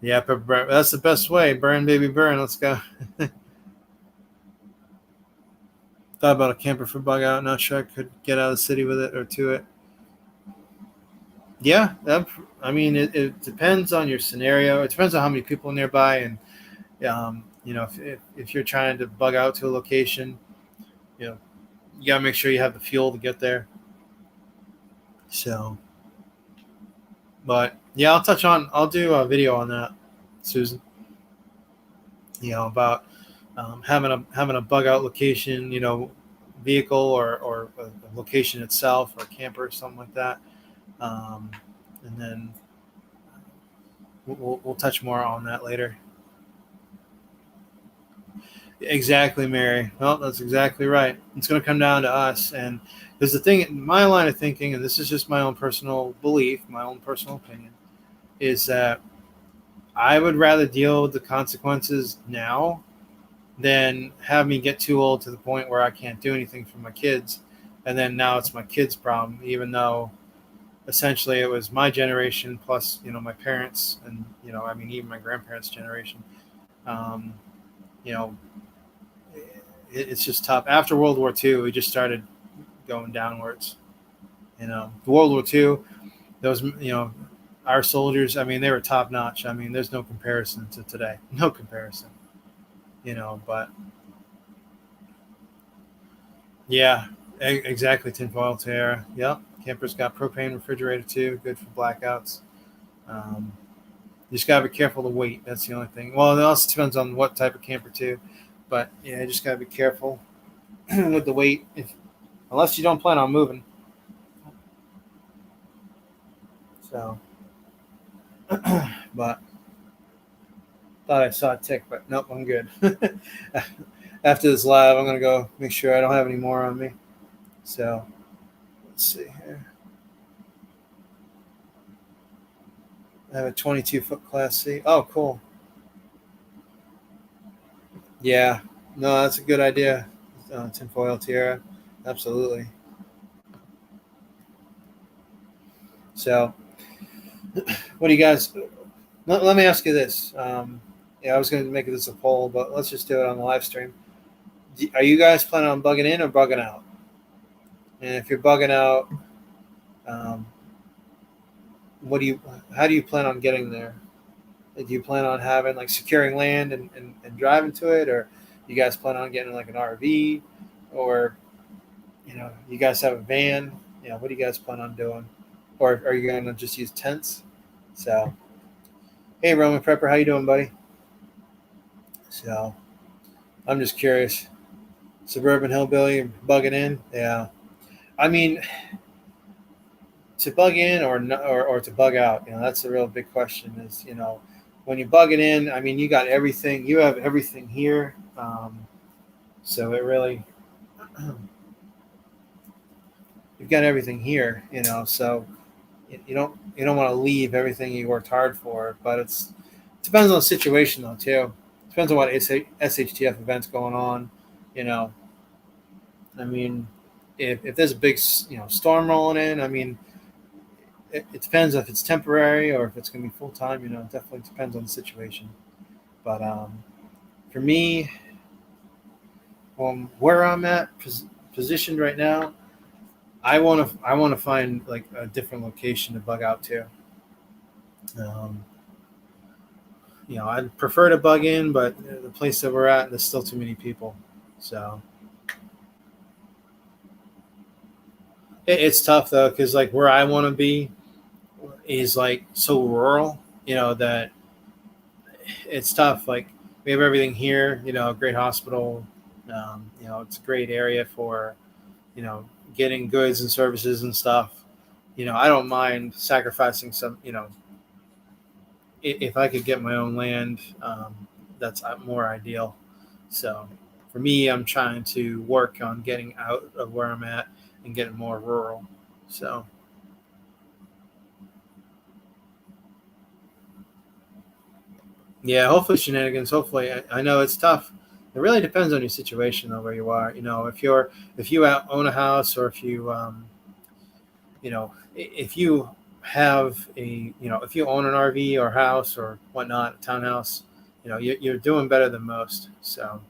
[SPEAKER 1] yeah, that's the best way. Burn, baby, burn. Let's go. Thought about a camper for bug out. Not sure I could get out of the city with it or to it. Yeah, it depends on your scenario. It depends on how many people are nearby, and if you're trying to bug out to a location, you gotta make sure you have the fuel to get there. So, but yeah, I'll do a video on that, Susan. About having a bug out location, vehicle or a location itself or a camper or something like that. And then we'll touch more on that later. Exactly, Mary. Well, that's exactly right. It's going to come down to us. And there's the thing, my line of thinking, and this is just my own personal belief, my own personal opinion, is that I would rather deal with the consequences now than have me get too old to the point where I can't do anything for my kids. And then now it's my kids' problem, even though essentially it was my generation plus, my parents and, I mean, even my grandparents' generation. Um, you know, it's just tough. After World War II, we just started going downwards. World War II, those, our soldiers, I mean, they were top notch. I mean, there's no comparison to today. No comparison, but yeah, exactly. Tinfoil tear. Yep. Campers got propane refrigerator too. Good for blackouts. Um, you just gotta be careful to weight. That's the only thing. Well, it also depends on what type of camper too. But yeah, you just gotta be careful with the weight, unless you don't plan on moving. So, but thought I saw a tick, but nope, I'm good. After this live, I'm gonna go make sure I don't have any more on me. So let's see here. I have a 22-foot Class C. Oh, cool. Yeah, no, that's a good idea. Tinfoil tiara, absolutely. So, what do you guys? Let me ask you this. Yeah, I was going to make this a poll, but let's just do it on the live stream. Are you guys planning on bugging in or bugging out? And if you're bugging out, um, what do you? How do you plan on getting there? Do you plan on having like securing land and driving to it, or you guys plan on getting like an RV, or you guys have a van? What do you guys plan on doing, or are you going to just use tents? So, hey, Roman Prepper, how you doing, buddy? So, I'm just curious. Suburban hillbilly bugging in, yeah. I mean, to bug in or to bug out, that's the real big question. Is when you bug it in, I mean, you got everything. You have everything here, so it really you've got everything here. So you don't want to leave everything you worked hard for, but it depends on the situation though too. Depends on what SHTF events going on. You know, I mean, if there's a big storm rolling in, I mean, it depends if it's temporary or if it's going to be full time. It definitely depends on the situation. But for me, where I'm at positioned right now, I want to find like a different location to bug out to. Um, I'd prefer to bug in, but the place that we're at, there's still too many people. So it's tough though, because like where I want to be is like so rural, that it's tough. Like we have everything here, a great hospital. It's a great area for, getting goods and services and stuff. I don't mind sacrificing some, if I could get my own land, that's more ideal. So for me, I'm trying to work on getting out of where I'm at and getting more rural. So yeah, hopefully shenanigans. Hopefully, I know it's tough. It really depends on your situation though, where you are. If you own a house or if you if you have if you own an RV or house or whatnot, a townhouse, you're doing better than most. So,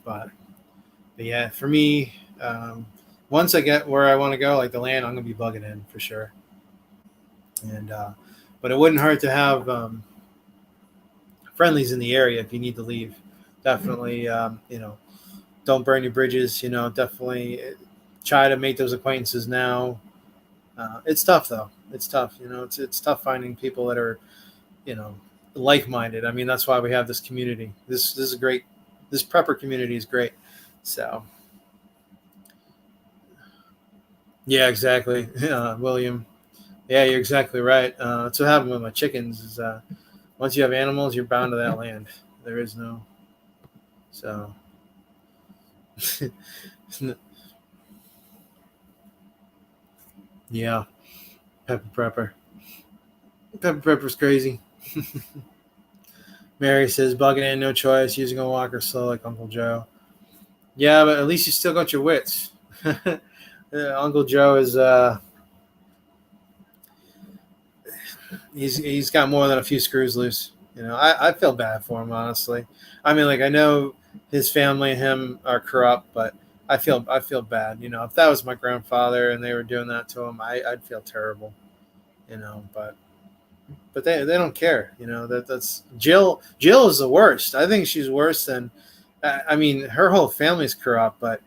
[SPEAKER 1] but yeah, for me, once I get where I want to go, like the land, I'm gonna be bugging in for sure. And but it wouldn't hurt to have friendlies in the area if you need to leave. Definitely, don't burn your bridges. Definitely try to make those acquaintances now. It's tough though. It's tough. It's tough finding people that are you know like-minded. I mean, that's why we have this community. This is great. This prepper community is great. So yeah, exactly. William. Yeah, you're exactly right. That's what happened with my chickens. Is once you have animals, you're bound to that land. There is no. So. Yeah. Pepper Prepper. Pepper Prepper's crazy. Mary says, bugging in, no choice, using a walker slow like Uncle Joe. Yeah, but at least you still got your wits. Uncle Joe is he's got more than a few screws loose. I feel bad for him, honestly. I mean, like, I know his family and him are corrupt, but I feel bad. If that was my grandfather and they were doing that to him, I'd feel terrible. But they don't care. That's Jill. Jill is the worst. I think she's worse than. I mean, her whole family's corrupt, but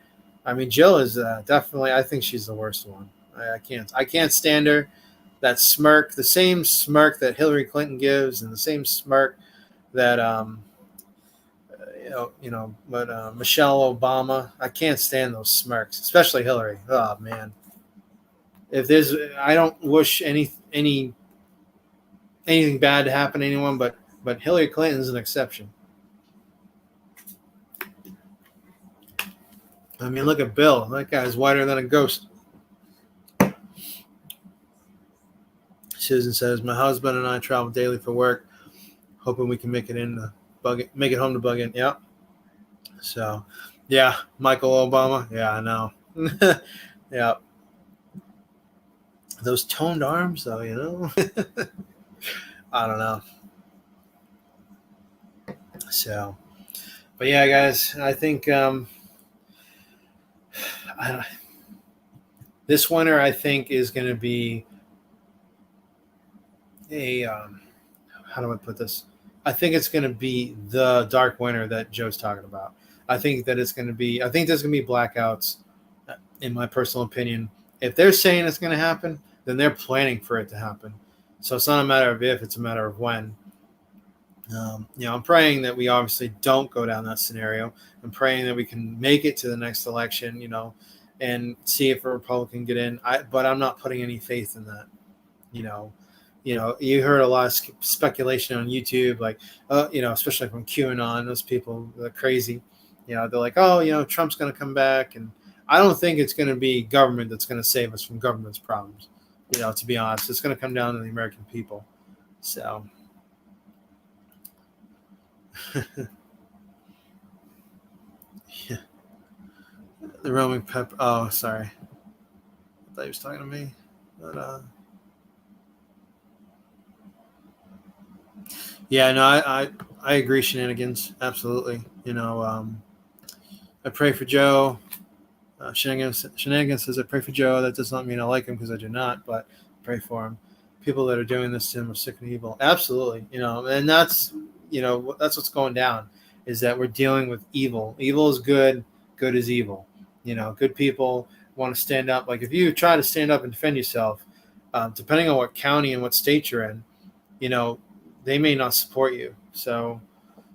[SPEAKER 1] I mean, Jill is definitely. I think she's the worst one. I can't stand her. That smirk, the same smirk that Hillary Clinton gives, and the same smirk that but Michelle Obama. I can't stand those smirks, especially Hillary. Oh man, I don't wish anything bad to happen to anyone, but Hillary Clinton's an exception. I mean, look at Bill. That guy's whiter than a ghost. Susan says, "My husband and I travel daily for work, hoping we can make it make it home to Bug In." Yeah. So, yeah, Michael Obama. Yeah, I know. Yeah. Those toned arms, though, I don't know. So, but yeah, guys, I think this winter, I think, is going to be a how do I put this? I think it's going to be the dark winter that Joe's talking about. I think that it's going to be. I think there's going to be blackouts. In my personal opinion, if they're saying it's going to happen, then they're planning for it to happen. So it's not a matter of if; it's a matter of when. I'm praying that we obviously don't go down that scenario. I'm praying that we can make it to the next election, and see if a Republican get in. But I'm not putting any faith in that. You know, you heard a lot of speculation on YouTube, like, especially from QAnon. Those people are crazy. They're like, oh, Trump's going to come back, and I don't think it's going to be government that's going to save us from government's problems. To be honest, it's going to come down to the American people. So. Yeah. The Roman pepper. Oh, sorry. I thought he was talking to me. But yeah, no, I agree. Shenanigans, absolutely. I pray for Joe. Shenanigans says, I pray for Joe. That does not mean I like him, because I do not, but pray for him. People that are doing this to him are sick and evil. Absolutely. And that's what's going down, is that we're dealing with evil. Evil is good. Good is evil. Good people want to stand up. Like, if you try to stand up and defend yourself, depending on what county and what state you're in, they may not support you. So,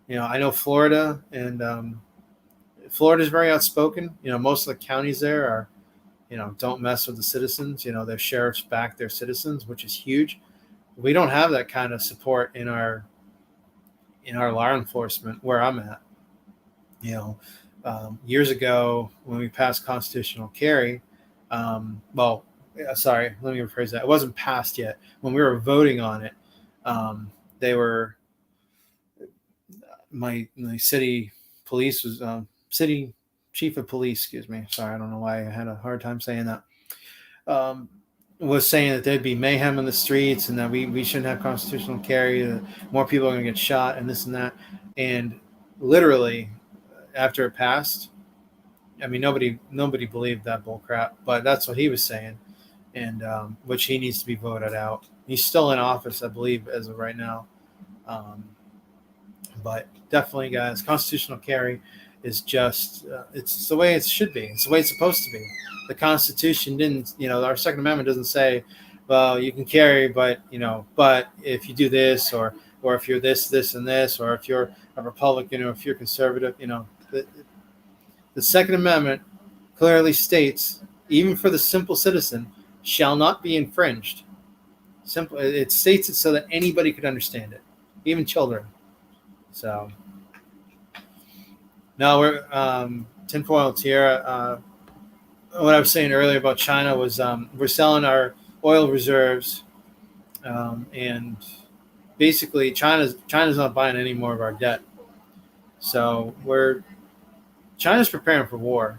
[SPEAKER 1] I know Florida, and Florida is very outspoken. Most of the counties there are, don't mess with the citizens. Their sheriffs back their citizens, which is huge. We don't have that kind of support in our law enforcement where I'm at. Years ago when we passed constitutional carry, sorry, let me rephrase that. It wasn't passed yet. When we were voting on it, they were my city police was city chief of police. Excuse me. Sorry, I don't know why I had a hard time saying that. Was saying that there'd be mayhem in the streets, and that we shouldn't have constitutional carry. That more people are going to get shot, and this and that. And literally, after it passed, I mean, nobody believed that bull crap, but that's what he was saying, and which he needs to be voted out. He's still in office, I believe, as of right now. But definitely, guys, constitutional carry is just it's the way it should be. It's the way it's supposed to be. The Constitution didn't, our Second Amendment doesn't say, well, you can carry, but if you do this, or if you're this, and this, or if you're a Republican, or if you're conservative, the Second Amendment clearly states, even for the simple citizen, shall not be infringed. Simple. It states it so that anybody could understand it, even children. So, No, we're tinfoil tiara. What I was saying earlier about China was we're selling our oil reserves, and basically China's not buying any more of our debt. So we're China's preparing for war,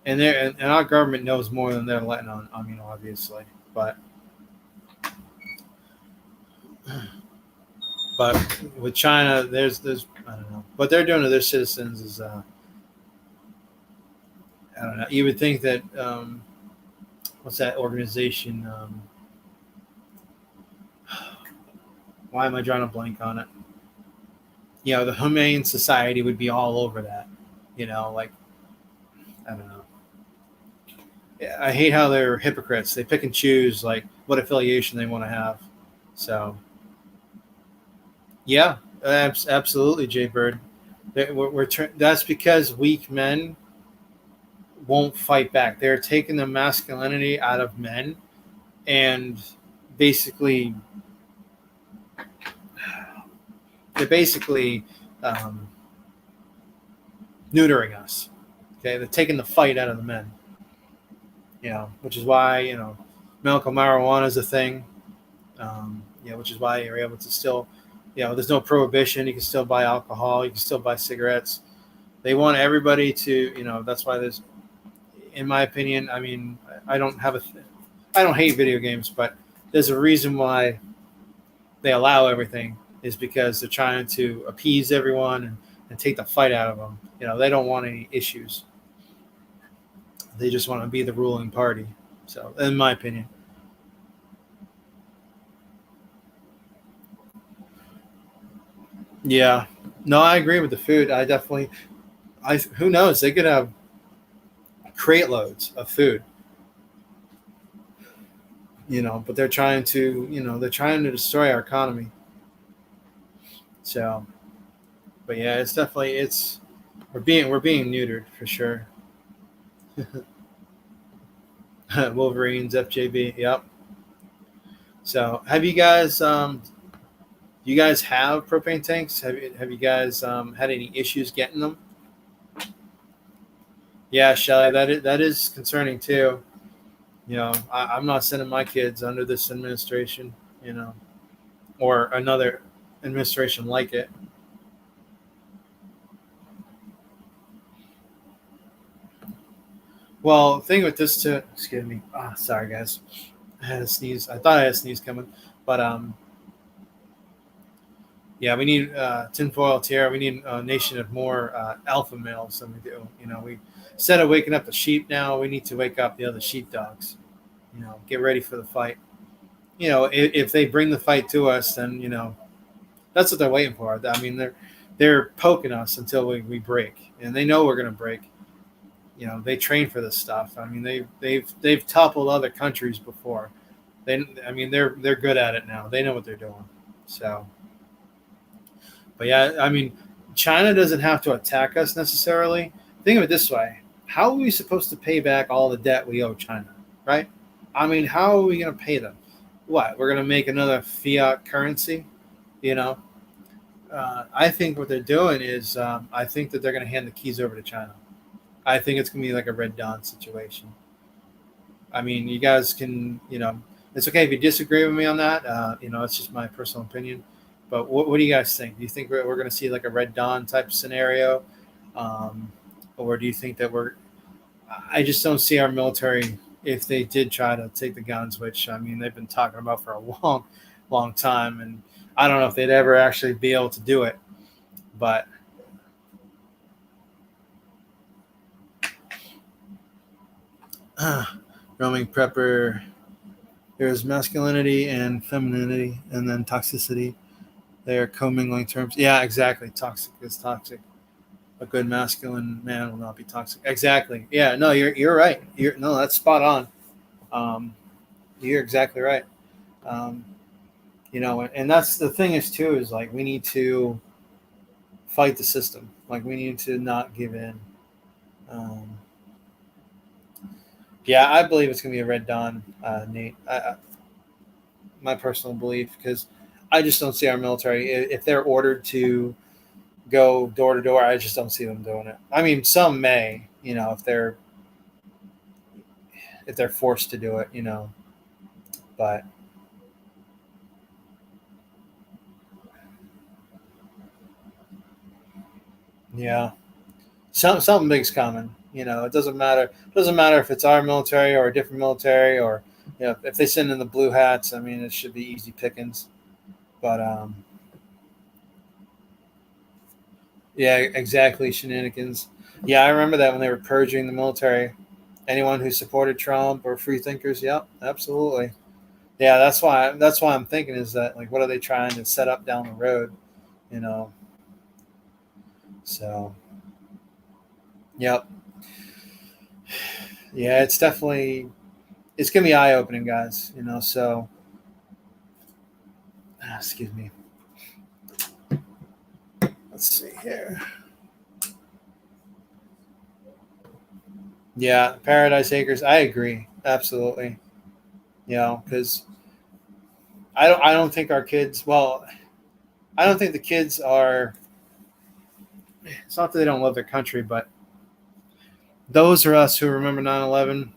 [SPEAKER 1] and and our government knows more than they're letting on. I mean, obviously, but with China, there's I don't know what they're doing to their citizens is I don't know. You would think that what's that organization? Why am I drawing a blank on it? You know, the Humane Society would be all over that. You know, like I don't know. I hate how they're hypocrites. They pick and choose like what affiliation they want to have. So yeah, absolutely, Jay Bird. That's because weak men won't fight back. They're taking the masculinity out of men and basically they're basically um, neutering us. Okay, they're taking the fight out of the men. You know, which is why medical marijuana is a thing. Which is why you're able to still, there's no prohibition. You can still buy alcohol. You can still buy cigarettes. They want everybody to, that's why there's, in my opinion, I mean, I don't have I don't hate video games, but there's a reason why they allow everything is because they're trying to appease everyone and take the fight out of them. They don't want any issues. They just want to be the ruling party. So, in my opinion. Yeah. No, I agree with the food. Who knows? They could have crate loads of food, but they're trying to, destroy our economy. So, but yeah, we're being neutered for sure. Wolverines, FJB, yep. So, you guys have propane tanks? Have you guys had any issues getting them? Yeah, Shelly, that is concerning too. I'm not sending my kids under this administration, or another administration like it. Well, thing with this too, excuse me. Sorry guys, I had a sneeze. I thought I had a sneeze coming, but yeah, we need tinfoil tiara. We need a nation of more alpha males than we do. We instead of waking up the sheep now, we need to wake up the other sheepdogs. Get ready for the fight. If they bring the fight to us, then that's what they're waiting for. I mean, they're poking us until we break, and they know we're going to break. They train for this stuff. I mean, they've toppled other countries before. They're good at it now. They know what they're doing. So, but yeah, I mean, China doesn't have to attack us necessarily. Think of it this way: how are we supposed to pay back all the debt we owe China? Right? I mean, how are we going to pay them? What? We're going to make another fiat currency? You know, I think what they're doing is I think that they're going to hand the keys over to China. I think it's going to be like a Red Dawn situation. I mean, you guys can, it's okay if you disagree with me on that. It's just my personal opinion. But what do you guys think? Do you think we're going to see like a Red Dawn type scenario? Or do you think that I just don't see our military, if they did try to take the guns, which, I mean, they've been talking about for a long, long time. And I don't know if they'd ever actually be able to do it. But roaming prepper, there's masculinity and femininity, and then toxicity. They are commingling terms. Yeah, exactly. Toxic is toxic. A good masculine man will not be toxic. Exactly. Yeah. No, you're right. No, that's spot on. Um, you're exactly right. Um, and that's the thing is too is like we need to fight the system. Like we need to not give in. Um, yeah, I believe it's gonna be a Red Dawn, Nate. My personal belief, because I just don't see our military if they're ordered to go door to door. I just don't see them doing it. I mean, some may, if they're forced to do it, but yeah, something big's coming. It doesn't matter. It doesn't matter if it's our military or a different military, or if they send in the blue hats. I mean, it should be easy pickings. But yeah, exactly, shenanigans. Yeah, I remember that when they were purging the military. Anyone who supported Trump or free thinkers, yep, absolutely. Yeah, that's why I'm thinking is that, like, what are they trying to set up down the road? You know, so yep, yeah, it's gonna be eye opening, guys. So excuse me. Let's see here. Yeah, Paradise Acres. I agree, absolutely. Because I don't think our kids. Well, I don't think the kids are. It's not that they don't love their country, but those are us who remember 9/11.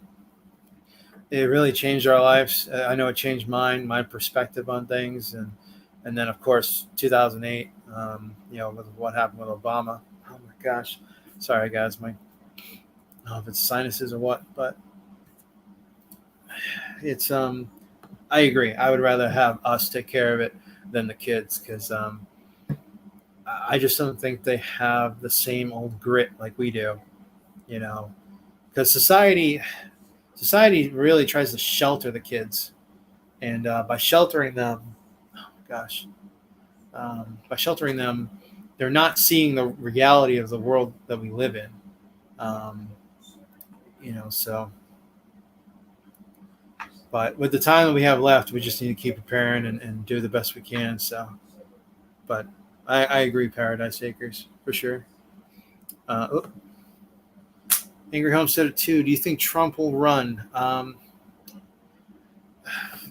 [SPEAKER 1] It really changed our lives. I know it changed my perspective on things, and then of course 2008. With what happened with Obama. Oh my gosh, sorry guys, I don't know if it's sinuses or what, but it's I agree. I would rather have us take care of it than the kids because I just don't think they have the same old grit like we do. You know, because society really tries to shelter the kids, and by sheltering them, oh gosh, by sheltering them, they're not seeing the reality of the world that we live in. Um, so. But with the time that we have left, we just need to keep preparing and do the best we can. So, but I agree, Paradise Acres for sure. Oh, Angry Homestead 2. Do you think Trump will run?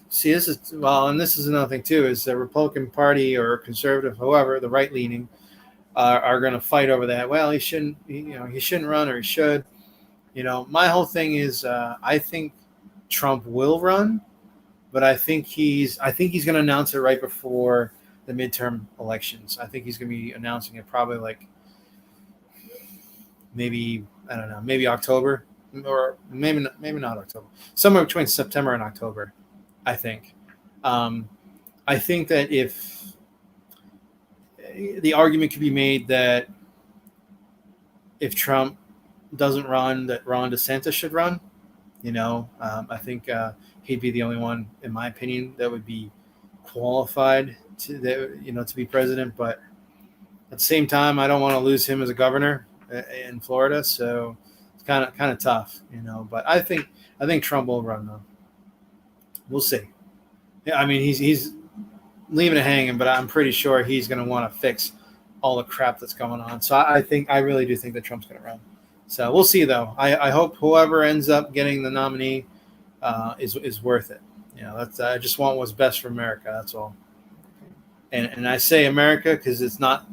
[SPEAKER 1] See, this is well, and this is another thing too. Is the Republican Party or conservative, however, the right leaning, are going to fight over that. Well, he shouldn't. He shouldn't run, or he should. My whole thing is, I think Trump will run, but I think he's going to announce it right before the midterm elections. I think he's going to be announcing it probably like maybe I don't know, maybe October or maybe not October, somewhere between September and October. I think. Um, I think that if the argument could be made that if Trump doesn't run, that Ron DeSantis should run. I think he'd be the only one, in my opinion, that would be qualified to be president. But at the same time, I don't want to lose him as a governor in Florida, so it's kind of tough. But I think Trump will run though. We'll see. Yeah, I mean he's leaving it hanging, but I'm pretty sure he's going to want to fix all the crap that's going on. So I really do think that Trump's going to run. So we'll see though. I hope whoever ends up getting the nominee is worth it. That's I just want what's best for America. That's all. And I say America because it's not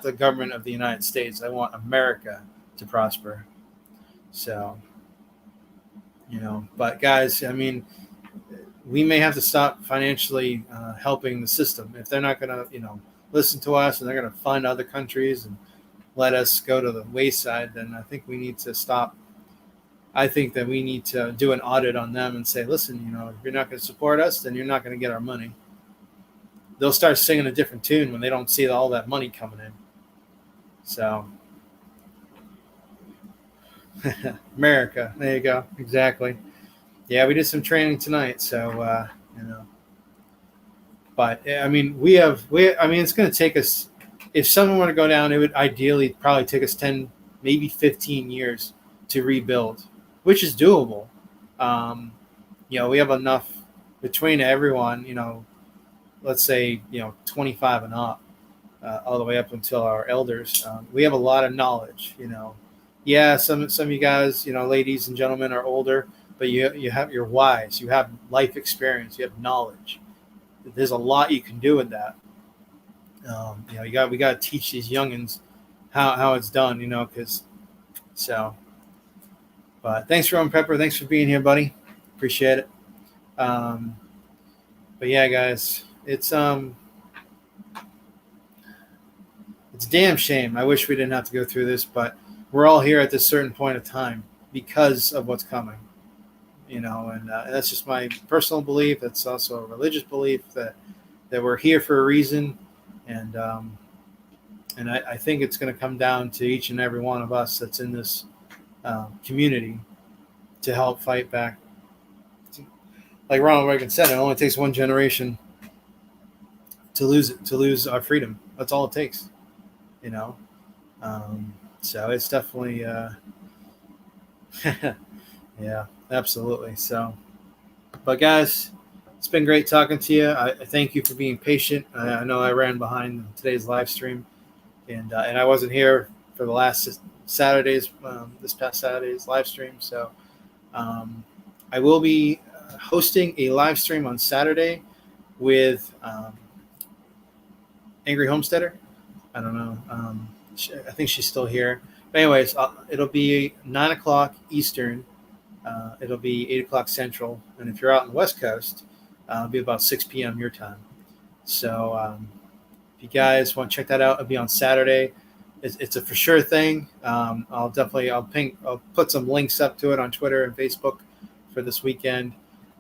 [SPEAKER 1] the government of the United States. I want America to prosper. So but guys, I mean, we may have to stop financially helping the system if they're not going to listen to us and they're going to fund other countries and let us go to the wayside. Then I think we need to stop. I think that we need to do an audit on them and say, listen, if you're not going to support us, then you're not going to get our money. They'll start singing a different tune when they don't see all that money coming in. So, America, there you go, exactly. Yeah, we did some training tonight, so you know. But I mean, I mean, it's going to take us. If someone were to go down, it would ideally probably take us 10, maybe 15 years to rebuild, which is doable. Um, we have enough between everyone. Let's say 25 and up, all the way up until our elders. We have a lot of knowledge. Yeah, some of you guys, ladies and gentlemen, are older, but you're wise. You have life experience. You have knowledge. There's a lot you can do with that. We got to teach these youngins how it's done, because so. But thanks, Roman Pepper. Thanks for being here, buddy. Appreciate it. But yeah, guys, it's a damn shame. I wish we didn't have to go through this, but we're all here at this certain point of time because of what's coming. And that's just my personal belief. That's also a religious belief that we're here for a reason, and I think it's going to come down to each and every one of us that's in this community to help fight back. Like Ronald Reagan said, it only takes one generation to lose our freedom. That's all it takes, So it's definitely, yeah, absolutely. So, but guys, it's been great talking to you. I thank you for being patient. I know I ran behind today's live stream, and I wasn't here for the last Saturday's, this past Saturday's live stream. So I will be hosting a live stream on Saturday with Angry Homesteader. I don't know. I think she's still here. But anyways, it'll be 9 o'clock Eastern. It'll be 8 o'clock Central. And if you're out on the West Coast, it'll be about 6 p.m. your time. So if you guys want to check that out, it'll be on Saturday. It's a for sure thing. I'll put some links up to it on Twitter and Facebook for this weekend.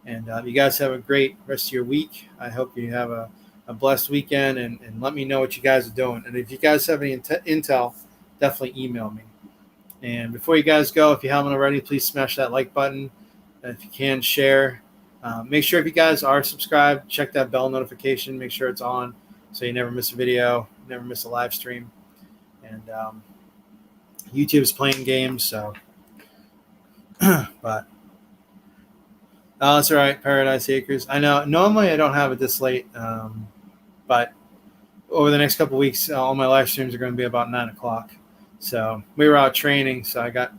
[SPEAKER 1] And you guys have a great rest of your week. I hope you have a blessed weekend, and let me know what you guys are doing. And if you guys have any intel, definitely email me. And before you guys go, if you haven't already, please smash that like button. And if you can, share. Make sure if you guys are subscribed, check that bell notification. Make sure it's on so you never miss a video, never miss a live stream. And YouTube's playing games, so. But that's all right, Paradise Acres. I know normally I don't have it this late, but over the next couple of weeks, all my live streams are going to be about 9 o'clock. So we were out training, so I got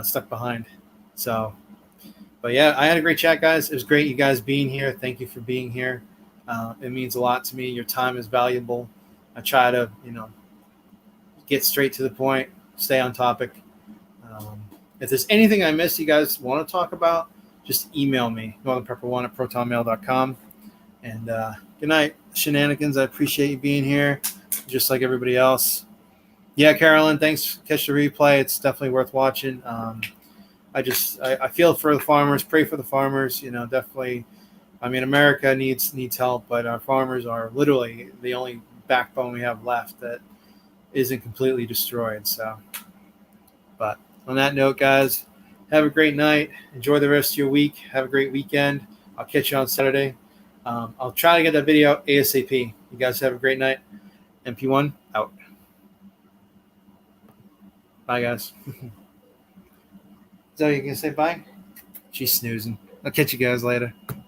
[SPEAKER 1] stuck behind. So, but yeah, I had a great chat, guys. It was great you guys being here. Thank you for being here. It means a lot to me. Your time is valuable. I try to, get straight to the point, stay on topic. If there's anything I missed you guys want to talk about, just email me, northernprepper1@protonmail.com. And good night, Shenanigans. I appreciate you being here, just like everybody else. Yeah, Carolyn, thanks. Catch the replay. It's definitely worth watching. I feel for the farmers, pray for the farmers. Definitely. I mean, America needs help, but our farmers are literally the only backbone we have left that isn't completely destroyed. So, but on that note, guys, have a great night. Enjoy the rest of your week. Have a great weekend. I'll catch you on Saturday. I'll try to get that video out ASAP. You guys have a great night. MP1 out. Bye, guys. Zoe, you gonna say bye? She's snoozing. I'll catch you guys later.